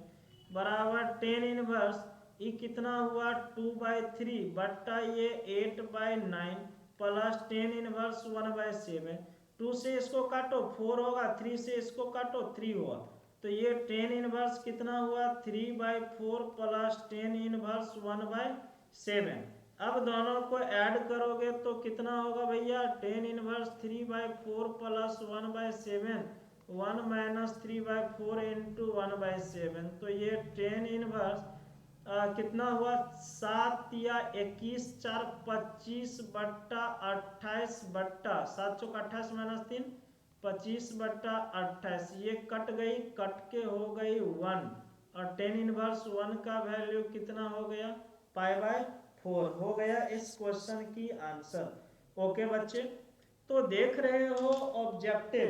बराबर tan इनवर्स ये कितना हुआ 2/3 बट्टा ये 8/9 + tan इनवर्स 1/7। 2 से इसको काटो 4 होगा, 3 से इसको काटो 3 होगा, तो ये tan इनवर्स कितना हुआ 3/4 + tan इनवर्स 1/7। अब दोनों को ऐड करोगे तो कितना होगा भैया, tan इनवर्स 3/4 + 1/7 1 - 3/4 × 1/7। तो ये tan इनवर्स कितना हुआ 7 या 21 4 25 बट्टा 28 बट्टा 7 चौक 28 - 3 25 बट्टा 28। ये कट गई, कट के हो गई 1, और tan इनवर्स 1 का वैल्यू कितना हो गया π/4 हो गया इस क्वेश्चन की आंसर। ओके बच्चे, तो देख रहे हो ऑब्जेक्टिव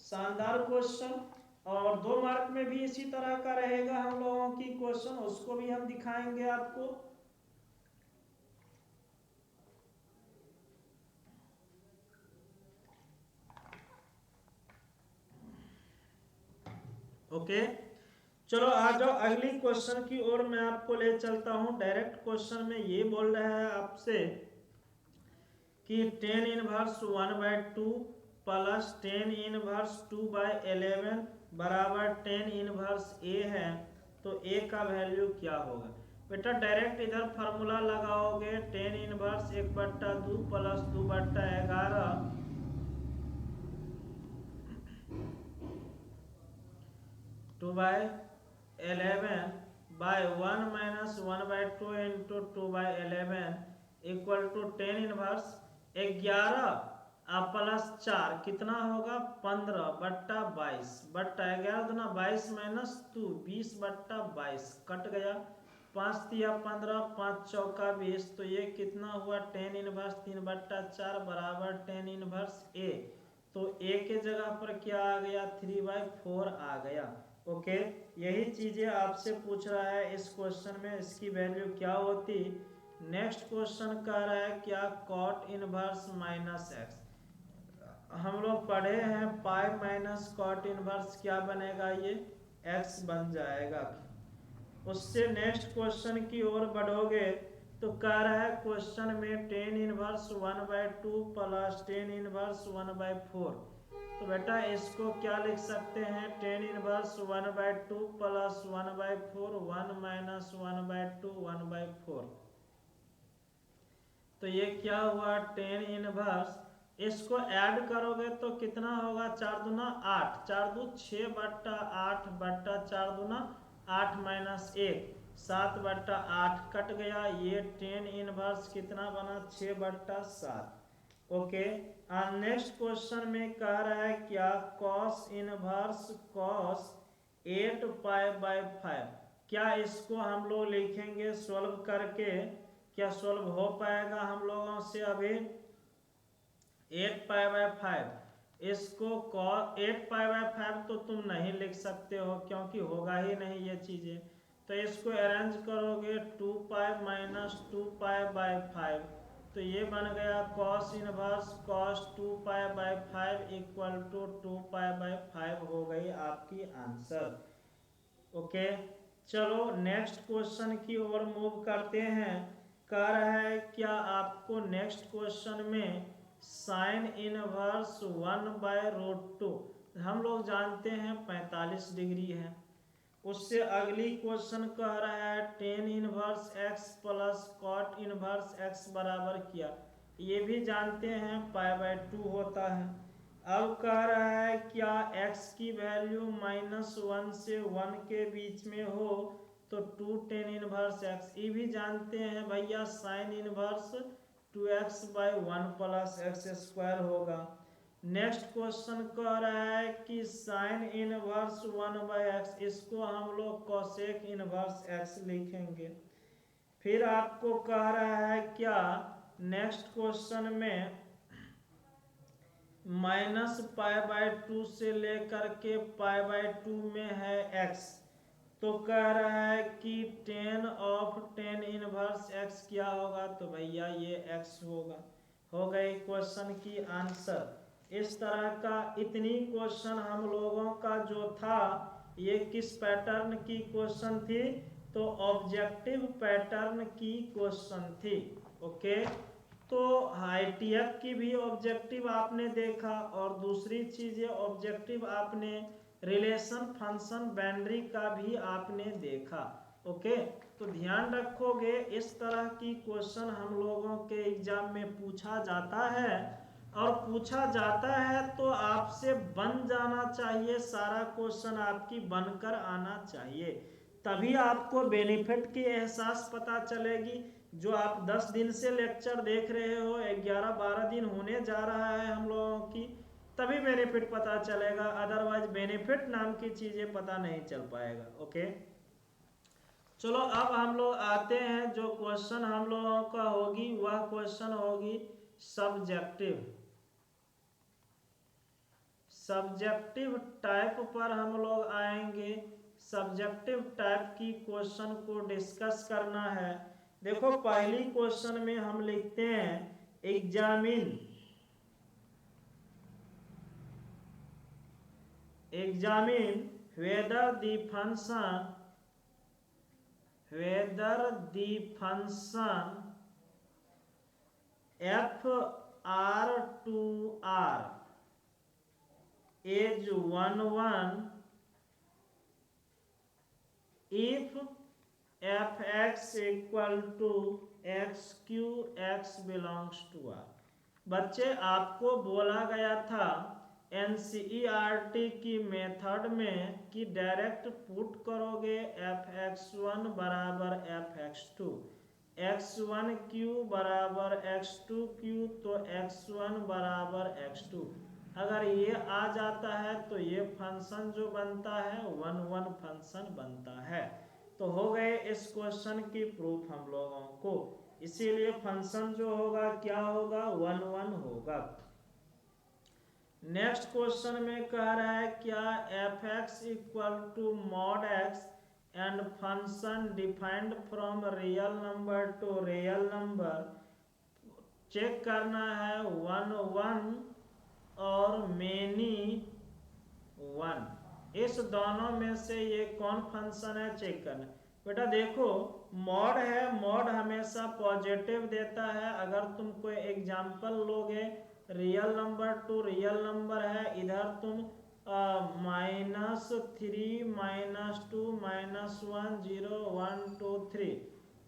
शानदार क्वेश्चन, और 2 मार्क में भी इसी तरह का रहेगा हम लोगों की क्वेश्चन, उसको भी हम दिखाएंगे आपको। ओके, चलो आ जाओ अगली क्वेश्चन की ओर मैं आपको ले चलता हूं। डायरेक्ट क्वेश्चन में ये बोल रहा है आपसे कि tan इनवर्स 1/2 + tan इनवर्स 2/11 बराबर tan इनवर्स a है, तो a का वैल्यू क्या होगा। बेटा डायरेक्ट इधर फार्मूला लगाओगे, tan inverse 1/2 + 2/11 2/11 by 1 - 1/2 × 2/11 = tan inverse 11 + 4 कितना होगा 15/22 बट्टा 11 दूना 22 - 2 20/22 कट गया, 5 तिया 15 5 चौका 20। तो ये कितना हुआ tan इनवर्स 3/4 बराबर tan इनवर्स a। तो a के जगह पर क्या आ गया 3/4 आ गया। ओके, यही चीजें आपसे पूछ रहा है इस क्वेश्चन में, इसकी वैल्यू क्या होती। नेक्स्ट क्वेश्चन कह रहा है क्या cot इनवर्स -x। हम लोग पढ़े हैं π - cot इनवर्स क्या बनेगा, ये x बन जाएगा। उससे नेक्स्ट क्वेश्चन की ओर बढ़ोगे तो कह रहा है क्वेश्चन में tan इनवर्स 1/2 + tan इनवर्स 1/4 तो बेटा इसको क्या लिख सकते हैं, टेन इनवर्स 1/2 प्लस 1/4, 1 माइनस 1/2 1/4। तो ये क्या हुआ, टेन इनवर्स, इसको ऐड करोगे तो कितना होगा, 4 दूना 8, 4 दू 6/8 बट्टा 4 दूना 8 माइनस 1, 7/8 कट गया। ये टेन इनवर्स कितना बना, 6/7। ओके, और नेक्स्ट क्वेश्चन में कह रहा है क्या, कॉस इनवर्स कॉस 8π/5। क्या इसको हम लोग लिखेंगे सॉल्व करके, क्या सॉल्व हो पाएगा हम लोगों से अभी, 8π/5। इसको 8π/5 तो तुम नहीं लिख सकते हो क्योंकि होगा ही नहीं ये चीजें। तो इसको अरेंज करोगे 2π माइनस 2π/5, तो ये बन गया cos inverse cos 2π/5 equal to 2π/5 हो गई आपकी आंसर। ओके, चलो नेक्स्ट क्वेश्चन की ओर मूव करते हैं। कह रहा है क्या आपको नेक्स्ट क्वेश्चन में साइन इनवर्स 1/√2, हम लोग जानते हैं 45 डिग्री है। उससे अगली क्वेश्चन कह रहा है tan inverse x plus cot inverse x बराबर किया, ये भी जानते हैं π/2 होता है। अब कह रहा है क्या x की वैल्यू -1 से 1 के बीच में हो तो 2 टेन इनवर्स x, ये भी जानते हैं भैया sine inverse 2x/1 plus x² होगा। नेक्स्ट क्वेश्चन कह रहा है कि साइन इनवर्स 1/x, इसको हम लोग कोसेक इनवर्स x लिखेंगे। फिर आपको कह रहा है क्या नेक्स्ट क्वेश्चन में -π/2 से लेकर के π/2 में है x, तो कह रहा है कि ten of ten inverse x क्या होगा, तो भैया ये x होगा। हो गई क्वेश्चन की आंसर। इस तरह का इतनी क्वेश्चन हम लोगों का जो था, ये किस पैटर्न की क्वेश्चन थी, तो ऑब्जेक्टिव पैटर्न की क्वेश्चन थी। ओके, तो ITF की भी ऑब्जेक्टिव आपने देखा, और दूसरी चीजें ऑब्जेक्टिव आपने रिलेशन फंक्शन बाउंड्री का भी आपने देखा। ओके, तो ध्यान रखोगे इस तरह की क्वेश्चन हम लोगों के एग्जाम में पूछा जाता है, और पूछा जाता है तो आपसे बन जाना चाहिए, सारा क्वेश्चन आपकी बनकर आना चाहिए, तभी आपको बेनिफिट की एहसास पता चलेगी। जो आप 10 दिन से लेक्चर देख रहे हो, 11-12 दिन होने जा रहा है हम लोगों की, तभी बेनिफिट पता चलेगा, अदरवाइज बेनिफिट नाम की चीजें पता नहीं चल पाएगा। ओके, चलो अब हम लोग आते हैं, जो क्वेश्चन हम लोगों का होगी वह क्वेश्चन होगी सब्जेक्टिव। सब्जेक्टिव टाइप पर हम लोग आएंगे। सब्जेक्टिव टाइप की क्वेश्चन को डिस्कस करना है। देखो पहली क्वेश्चन में हम लिखते हैं examine whether the function f(r)(r) is 1 if f(x) equal to x(q) x belongs to r। बच्चे आपको बोला गया था NCERT की मेथड में कि डायरेक्ट पुट करोगे f(x1) बराबर f(x2), x1q बराबर x2q, तो x1 बराबर x2। अगर ये आ जाता है तो ये फंक्शन जो बनता है 1 फंक्शन बनता है। तो हो गए इस क्वेश्चन की प्रूफ हम लोगों को, इसीलिए फंक्शन जो होगा क्या होगा, 1 होगा। नेक्स्ट क्वेश्चन में कह रहा है क्या f(x) equal to mod x and function defined from real number to real number. Check करना है 1 और मेनी 1, इस दोनों में से ये कौन फंक्शन है चेक करना। बेटा देखो मॉड है, मॉड हमेशा पॉजिटिव देता है। अगर तुम कोई एग्जाम्पल लोगे real number to real number है, इधर तुम -3 -2 -1 0 1 2 3,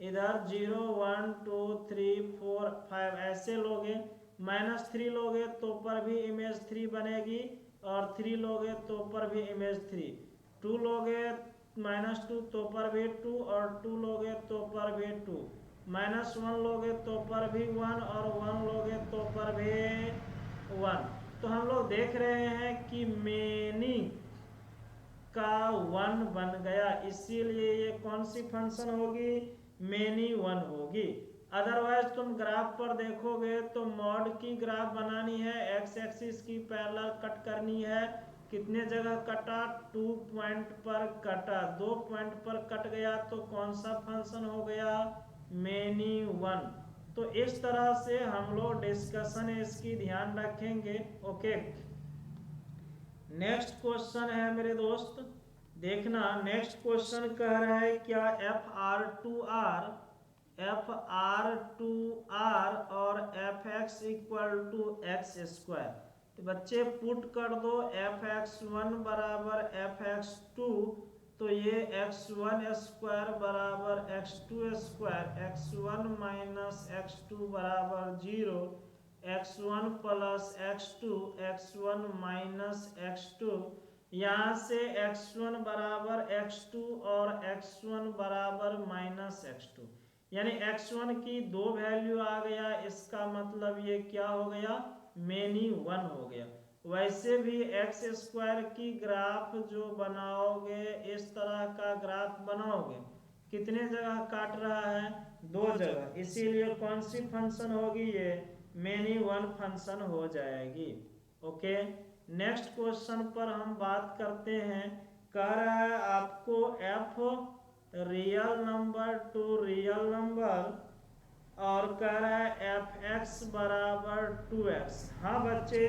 इधर 0 1 2 3 4 5 ऐसे लोगे। -3 लोगे तो पर भी इमेज 3 बनेगी, और 3 लोगे तो पर भी इमेज 3। 2 लोगे -2 तो पर भी 2, और 2 लोगे तो पर भी 2। -1 लोगे तो पर भी 1, और 1 लोगे तो पर भी 1। तो हम लोग देख रहे हैं कि मेनी का 1 बन गया, इसीलिए ये कौन सी फंक्शन होगी, मेनी 1 होगी। अदरवाइज तुम ग्राफ पर देखोगे तो मॉड की ग्राफ बनानी है, एक्स एक्सिस की पैरेलल कट करनी है। कितने जगह कटा, 2 पॉइंट पर कटा, 2 पॉइंट पर कट गया तो कौन सा फंक्शन हो गया, मेनी 1। तो इस तरह से हम लोग डिस्कशन इसकी ध्यान रखेंगे। ओके, नेक्स्ट क्वेश्चन है मेरे दोस्त, देखना नेक्स्ट क्वेश्चन कह रहा है क्या FR2R और fx = x²। तो बच्चे पुट कर दो fx1 बराबर fx2, तो ये x1² बराबर x2², x1 माइनस x2 बराबर 0, x1 plus x2, x1 minus x2। यहाँ से x1 बराबर x2 और x1 बराबर माइनस x2, यानी x1 की 2 वैल्यू आ गया, इसका मतलब ये क्या हो गया, मेनी 1 हो गया। वैसे भी x² की ग्राफ जो बनाओगे, इस तरह का ग्राफ बनाओगे, कितने जगह काट रहा है, 2 जगह, इसीलिए कौन सी फंक्शन होगी, ये मेनी 1 फंक्शन हो जाएगी। ओके, नेक्स्ट क्वेश्चन पर हम बात करते हैं। कह रहा है आपको f real number to real number, और कह रहा है fx बराबर 2x। हाँ बच्चे,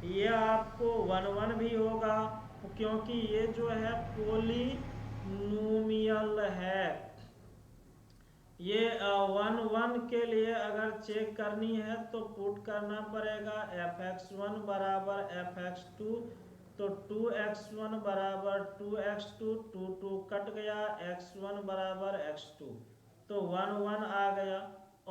ये आपको 1 1 भी होगा, क्योंकि ये जो है पोलिनोमियल है। ये 1 1 के लिए अगर चेक करनी है तो पुट करना पड़ेगा fx1 बराबर fx2, तो 2x1 बराबर 2x2, 2 2 कट गया, x1 बराबर x2, तो 1 1 आ गया।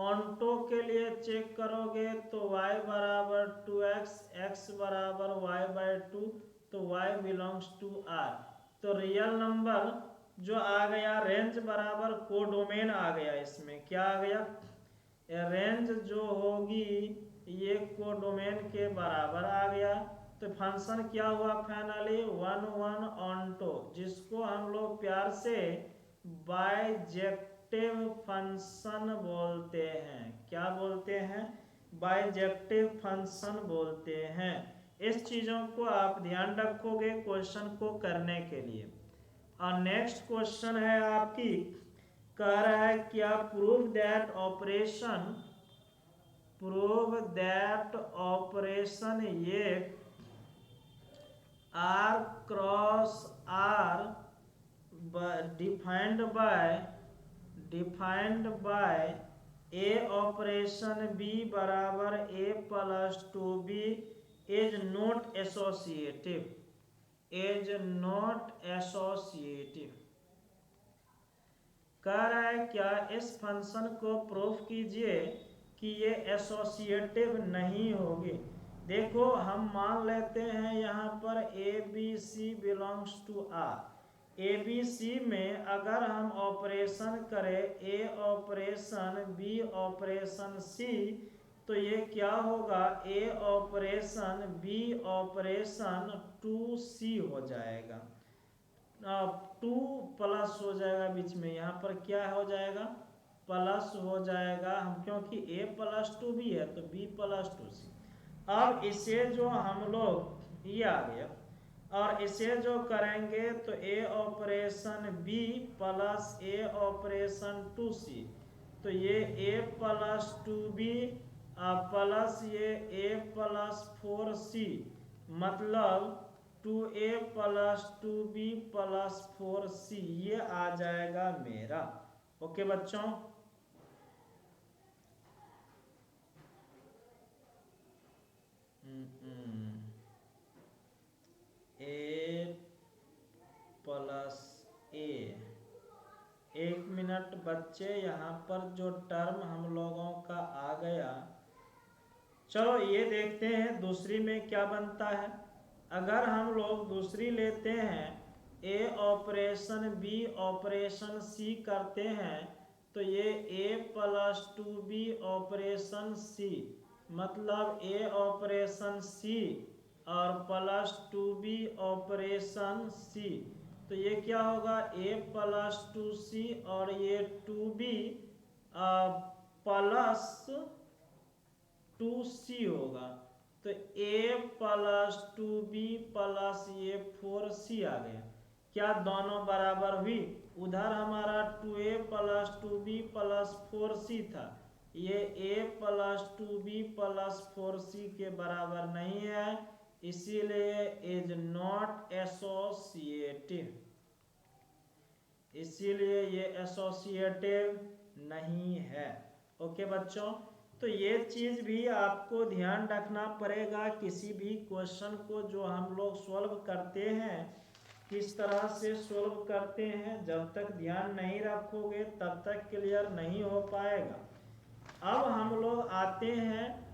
ऑन्टो के लिए चेक करोगे तो y बराबर 2x, x बराबर y/2, तो y बिलोंग्स टू r। तो रियल नंबर जो आ गया, रेंज बराबर कोडोमेन आ गया, इसमें क्या आ गया, रेंज जो होगी ये कोडोमेन के बराबर आ गया। तो फंक्शन क्या हुआ, फाइनली 1 1 ऑन्टो, जिसको हम लोग प्यार से बाइजेक्टिव फंक्शन बोलते हैं। क्या बोलते हैं, बाइजेक्टिव फंक्शन बोलते हैं। इस चीजों को आप ध्यान रखोगे क्वेश्चन को करने के लिए। और नेक्स्ट क्वेश्चन है आपकी, कह रहा है क्या प्रूव दैट ऑपरेशन ये R cross R defined by A operation B बराबर A plus 2B is not associative, कह रहा है क्या इस फंक्शन को प्रूफ कीजिए कि ये एसोसिएटिव नहीं होगी। देखो हम मान लेते हैं यहाँ पर ABC belongs to R। ABC में अगर हम ऑपरेशन करें A operation B operation C, तो ये क्या होगा, A operation B operation 2C हो जाएगा, 2 प्लस हो जाएगा बीच में, यहाँ पर क्या हो जाएगा, प्लस हो जाएगा, हम क्योंकि A प्लस 2B है तो B प्लस 2C। अब इसे जो हम लोग, ये आ गया, और इसे जो करेंगे तो A operation B plus A operation 2C, तो ये A प्लस 2B प्लस ये A प्लस 4C, मतलब 2A plus 2B plus 4C, ये आ जाएगा मेरा। ओके बच्चों, ए प्लस ए। 1 मिनट बच्चे, यहाँ पर जो टर्म हम लोगों का आ गया, चलो ये देखते हैं दूसरी में क्या बनता है। अगर हम लोग दूसरी लेते हैं, ए ऑपरेशन बी ऑपरेशन सी करते हैं, तो ये ए प्लस 2b ऑपरेशन सी, मतलब ए ऑपरेशन सी और प्लस 2b ऑपरेशन सी, तो ये क्या होगा, ए प्लस 2c और ये 2b प्लस 2c होगा। तो a प्लस 2b प्लस ये 4c आ गया। क्या दोनों बराबर हुई? उधर हमारा 2a plus 2b plus 4c था, ये a plus 2b plus 4c के बराबर नहीं है, इसीलिए इज नॉट एसोसिएटिव, इसीलिए ये एसोसिएटिव नहीं है। ओके बच्चों, तो ये चीज भी आपको ध्यान रखना पड़ेगा। किसी भी क्वेश्चन को जो हम लोग सॉल्व करते हैं, किस तरह से सॉल्व करते हैं, जब तक ध्यान नहीं रखोगे तब तक क्लियर नहीं हो पाएगा। अब हम लोग आते हैं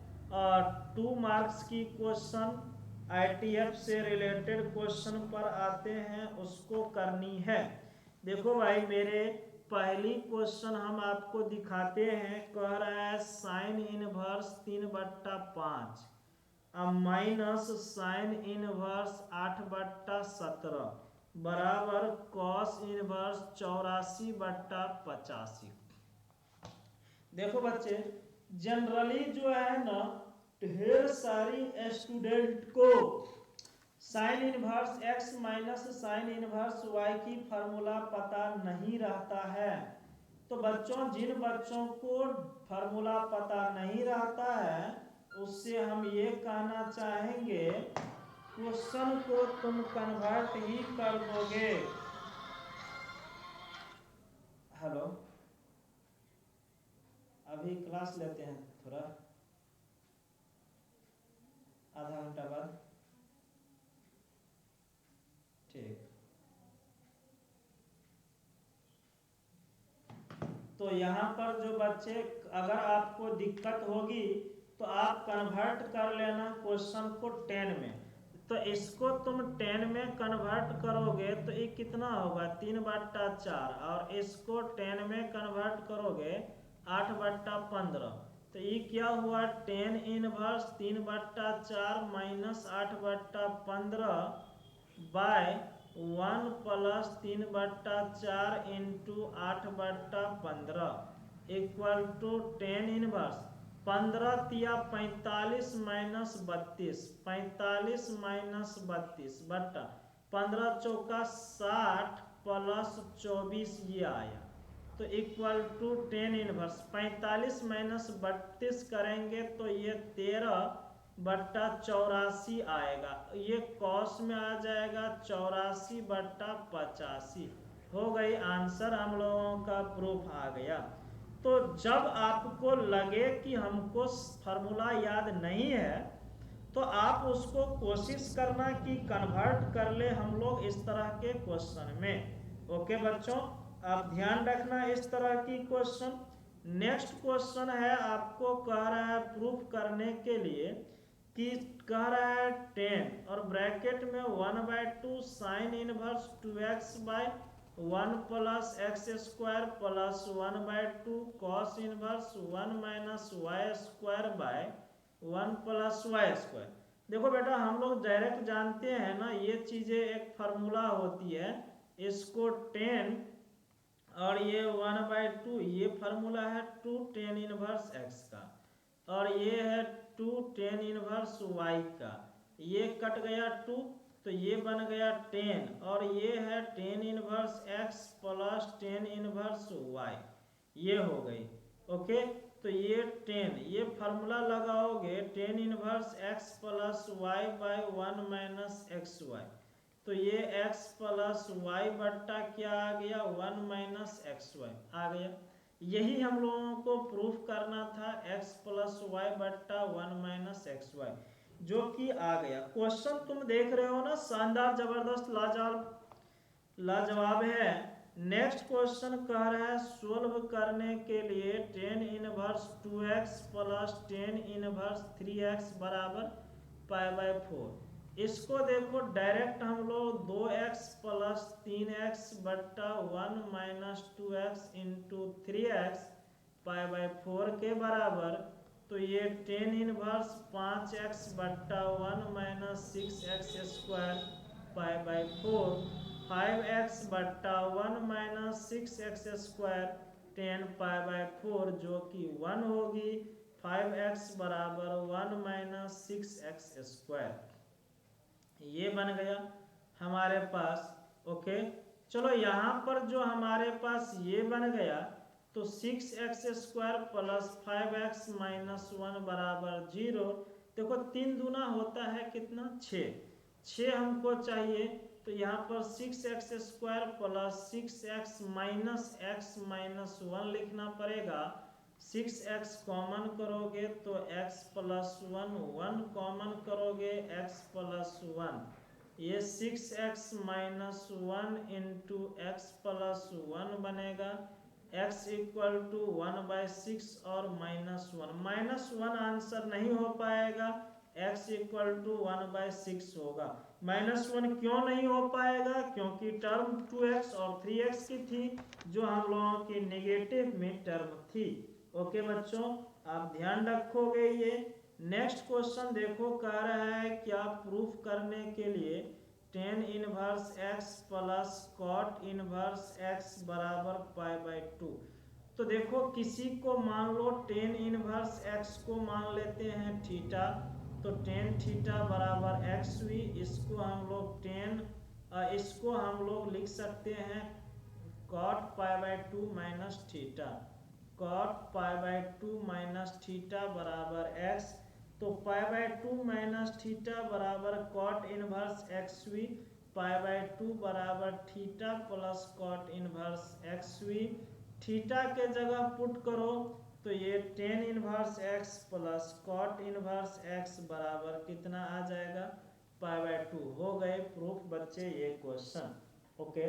2 मार्क्स की क्वेश्चन, ITF से रिलेटेड क्वेश्चन पर आते हैं, उसको करनी है। देखो भाई मेरे, पहली क्वेश्चन हम आपको दिखाते हैं, कह रहा है साइन इनवर्स 3/5 अब माइनस साइन इनवर्स 8/17 बराबर कॉस इनवर्स 84/85। देखो बच्चे, जनरली जो है ना, ढेर सारी स्टूडेंट को sign inverse x minus sine inverse y की फार्मूला पता नहीं रहता है। तो बच्चों, जिन बच्चों को फार्मूला पता नहीं रहता है, उससे हम ये कहना चाहेंगे, क्वेश्चन को तुम कन्वर्ट ही कर दोगे। हेलो, अभी क्लास लेते हैं थोड़ा, आधा घंटा बाद, ठीक। तो यहाँ पर जो बच्चे, अगर आपको दिक्कत होगी तो आप कन्वर्ट कर लेना क्वेश्चन को 10 में। तो इसको तुम 10 में कन्वर्ट करोगे तो ये कितना होगा, 3/4, और इसको 10 में कन्वर्ट करोगे 8/15। तो ये क्या हुआ, 10 inverse 3/4 minus 8/15 by 1 plus 3/4 into 8/15 equal to 10 inverse 15 तिया 45 माइनस 32, 45 माइनस 32 बट्टा 15 चौका 60 प्लस 24 ये आया। तो इक्वल टू 10 इनवर्स 45 माइनस 32 करेंगे तो ये 13/84 आएगा। ये कॉस में आ जाएगा 84/85 हो गई। आंसर हम लोगों का प्रूफ आ गया। तो जब आपको लगे कि हमको फार्मूला याद नहीं है, तो आप उसको कोशिश करना कि कन्वर्ट कर ले हम लोग इस तरह के क्वेश्चन में। ओके बच्चों, आप ध्यान रखना इस तरह की क्वेश्चन। नेक्स्ट क्वेश्चन है, आपको कह रहा है प्रूफ करने के लिए कि कह रहा है 10 और ब्रैकेट में 1/2 sine inverse 2x by 1 plus x square plus 1/2 cos inverse 1 minus y square by 1 plus y square. देखो बेटा, हम लोग डायरेक्ट जानते हैं ना, ये चीजें एक फार्मूला होती है, इसको 10 और ये 1/2, ये फार्मूला है 2 10 इनवर्स x का, और ये है 2 10 इनवर्स y का। ये कट गया 2, तो ये बन गया 10, और ये है 10 inverse x plus 10 inverse y, ये हो गई। ओके, तो ये 10, ये फार्मूला लगाओगे 10 inverse x plus y by 1 minus xy, तो ये x प्लस y बट्टा क्या आ गया, 1 माइनस xy आ गया। यही हम लोगों को प्रूफ करना था, x प्लस y बट्टा 1 माइनस xy। जो कि आ गया। क्वेश्चन तुम देख रहे हो ना, शानदार, जबरदस्त, लाजवाब है। नेक्स्ट क्वेश्चन कह रहा है सोल्व करने के लिए tan inverse 2x plus tan inverse 3x बराबर π/4। इसको देखो डायरेक्ट हम लोग 2x प्लस 3x बट्टा 1 माइनस 2x इंटू 3x π/4 के बराबर। तो ये टेन इनवर्स 5x बट्टा 1 माइनस 6x स्क्वायर π/4, 5x बट्टा 1 माइनस 6x स्क्वायर 10 π/4 जो कि 1 होगी। 5x बराबर 1 माइनस 6x स्क्वायर ये बन गया हमारे पास। ओके, चलो यहाँ पर जो हमारे पास ये बन गया तो 6x square plus 5x minus 1 बराबर 0। देखो 3 दूना होता है कितना, 6 हमको चाहिए। तो यहाँ पर 6x square plus 6x minus x minus 1 लिखना पड़ेगा। 6x कॉमन करोगे तो x प्लस 1, 1 कॉमन करोगे x प्लस 1। ये 6x minus 1 into x plus 1 बनेगा। x इक्वल टू 1/6 और -1 आंसर नहीं हो पाएगा, x इक्वल टू 1/6 होगा। -1 क्यों नहीं हो पाएगा, क्योंकि टर्म 2x और 3x की थी जो हम लोगों की नेगेटिव में टर्म थी। ओके बच्चों, आप ध्यान रखोगे ये। नेक्स्ट क्वेश्चन देखो, कह रहा है क्या प्रूफ करने के लिए tan inverse x plus cot inverse x बराबर π/2। तो देखो किसी को मान लो टेन इनवर्स x को मान लेते हैं थीटा, तो टेन थीटा बराबर xv। इसको हम लोग लिख सकते हैं cot π/2 minus theta. Cot π/2 minus theta बराबर x। तो π/2 माइनस थीटा बराबर कॉट इनवर्स xv, π/2 बराबर theta plus cot inverse xv। Theta के जगह पुट करो तो ये tan inverse x plus cot inverse x बराबर कितना आ जाएगा, π/2। हो गए प्रूफ बच्चे ये क्वेश्चन। ओके,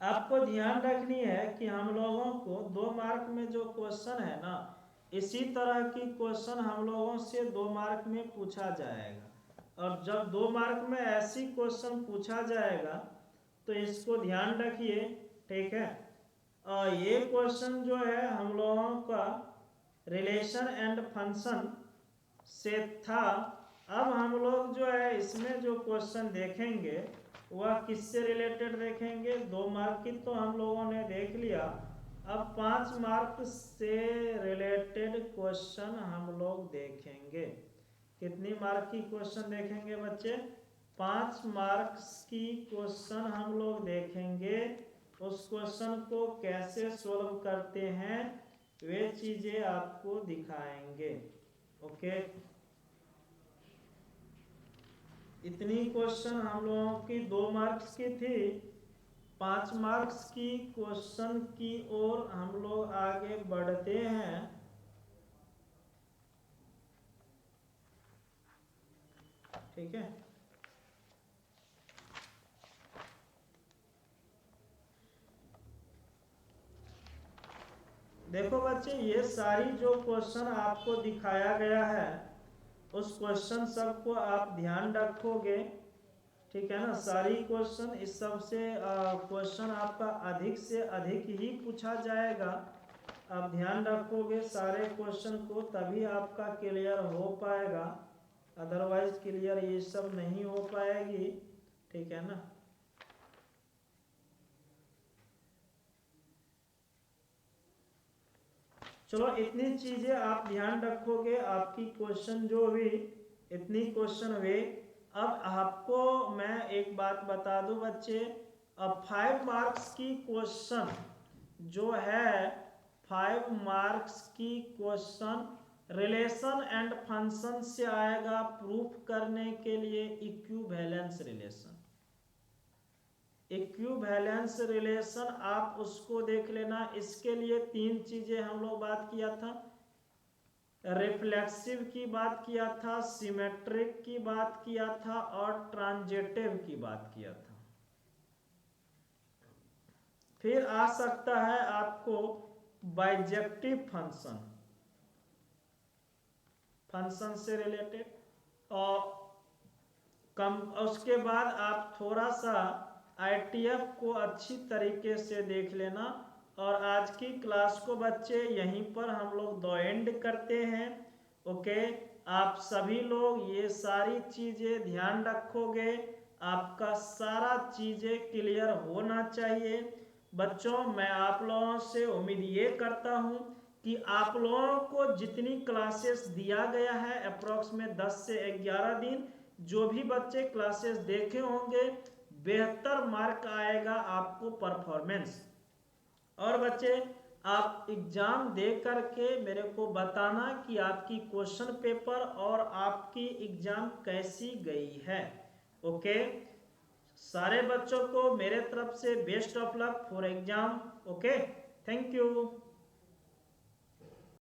आपको ध्यान रखनी है कि हम लोगों को 2 मार्क में जो क्वेश्चन है ना, इसी तरह की क्वेश्चन हम लोगों से 2 मार्क में पूछा जाएगा। और जब 2 मार्क में ऐसी क्वेश्चन पूछा जाएगा तो इसको ध्यान रखिए, ठीक है। और ये क्वेश्चन जो है हम लोगों का रिलेशन एंड फंक्शन से था। अब हम लोग जो है इसमें जो क्वेश्चन देखेंगे वह किससे रिलेटेड देखेंगे, 2 मार्क की तो हम लोगों ने देख लिया। अब 5 मार्क से रिलेटेड क्वेश्चन हम लोग देखेंगे। कितनी मार्क की क्वेश्चन देखेंगे बच्चे, 5 मार्क्स की क्वेश्चन हम लोग देखेंगे। उस क्वेश्चन को कैसे सोल्व करते हैं वे चीजें आपको दिखाएंगे। ओके, इतनी क्वेश्चन हम लोगों की 2 मार्क्स की थी। 5 मार्क्स की क्वेश्चन की ओर हम लोग आगे बढ़ते हैं। ठीक है, देखो बच्चे ये सारी जो क्वेश्चन आपको दिखाया गया है उस क्वेश्चन सबको आप ध्यान रखोगे, ठीक है ना। सारी क्वेश्चन इस सब से क्वेश्चन आपका अधिक से अधिक ही पूछा जाएगा। आप ध्यान रखोगे सारे क्वेश्चन को, तभी आपका क्लियर हो पाएगा, अदरवाइज क्लियर ये सब नहीं हो पाएगी, ठीक है ना। चलो इतनी चीजें आप ध्यान रखोगे, आपकी क्वेश्चन जो भी इतनी क्वेश्चन हुए। अब आपको मैं एक बात बता दूं बच्चे, अब 5 मार्क्स की क्वेश्चन जो है 5 मार्क्स की क्वेश्चन रिलेशन एंड फंक्शन से आएगा प्रूफ करने के लिए इक्विवेलेंस रिलेशन। इक्विवेलेंस रिलेशन आप उसको देख लेना। इसके लिए 3 चीजें हम लोग बात किया था। रिफ्लेक्सिव की बात किया था, सिमेट्रिक की बात किया था और ट्रांजिटिव की बात किया था। फिर आ सकता है आपको बाइजेक्टिव फंक्शन, फंक्शन से रिलेटेड। और उसके बाद आप थोड़ा सा ITF को अच्छी तरीके से देख लेना। और आज की क्लास को बच्चे यहीं पर हम लोग द एंड करते हैं। ओके, आप सभी लोग ये सारी चीजें ध्यान रखोगे, आपका सारा चीजें क्लियर होना चाहिए। बच्चों मैं आप लोगों से उम्मीद ये करता हूं कि आप लोगों को जितनी क्लासेस दिया गया है अप्रोक्स में 10 से 11 दिन, जो भी बच्चे क्लासेस देखे होंगे बेहतर मार्क आएगा आपको परफॉर्मेंस। और बच्चे आप एग्जाम दे करके मेरे को बताना कि आपकी क्वेश्चन पेपर और आपकी एग्जाम कैसी गई है। ओके, सारे बच्चों को मेरे तरफ से best of luck for exam. Okay, thank you.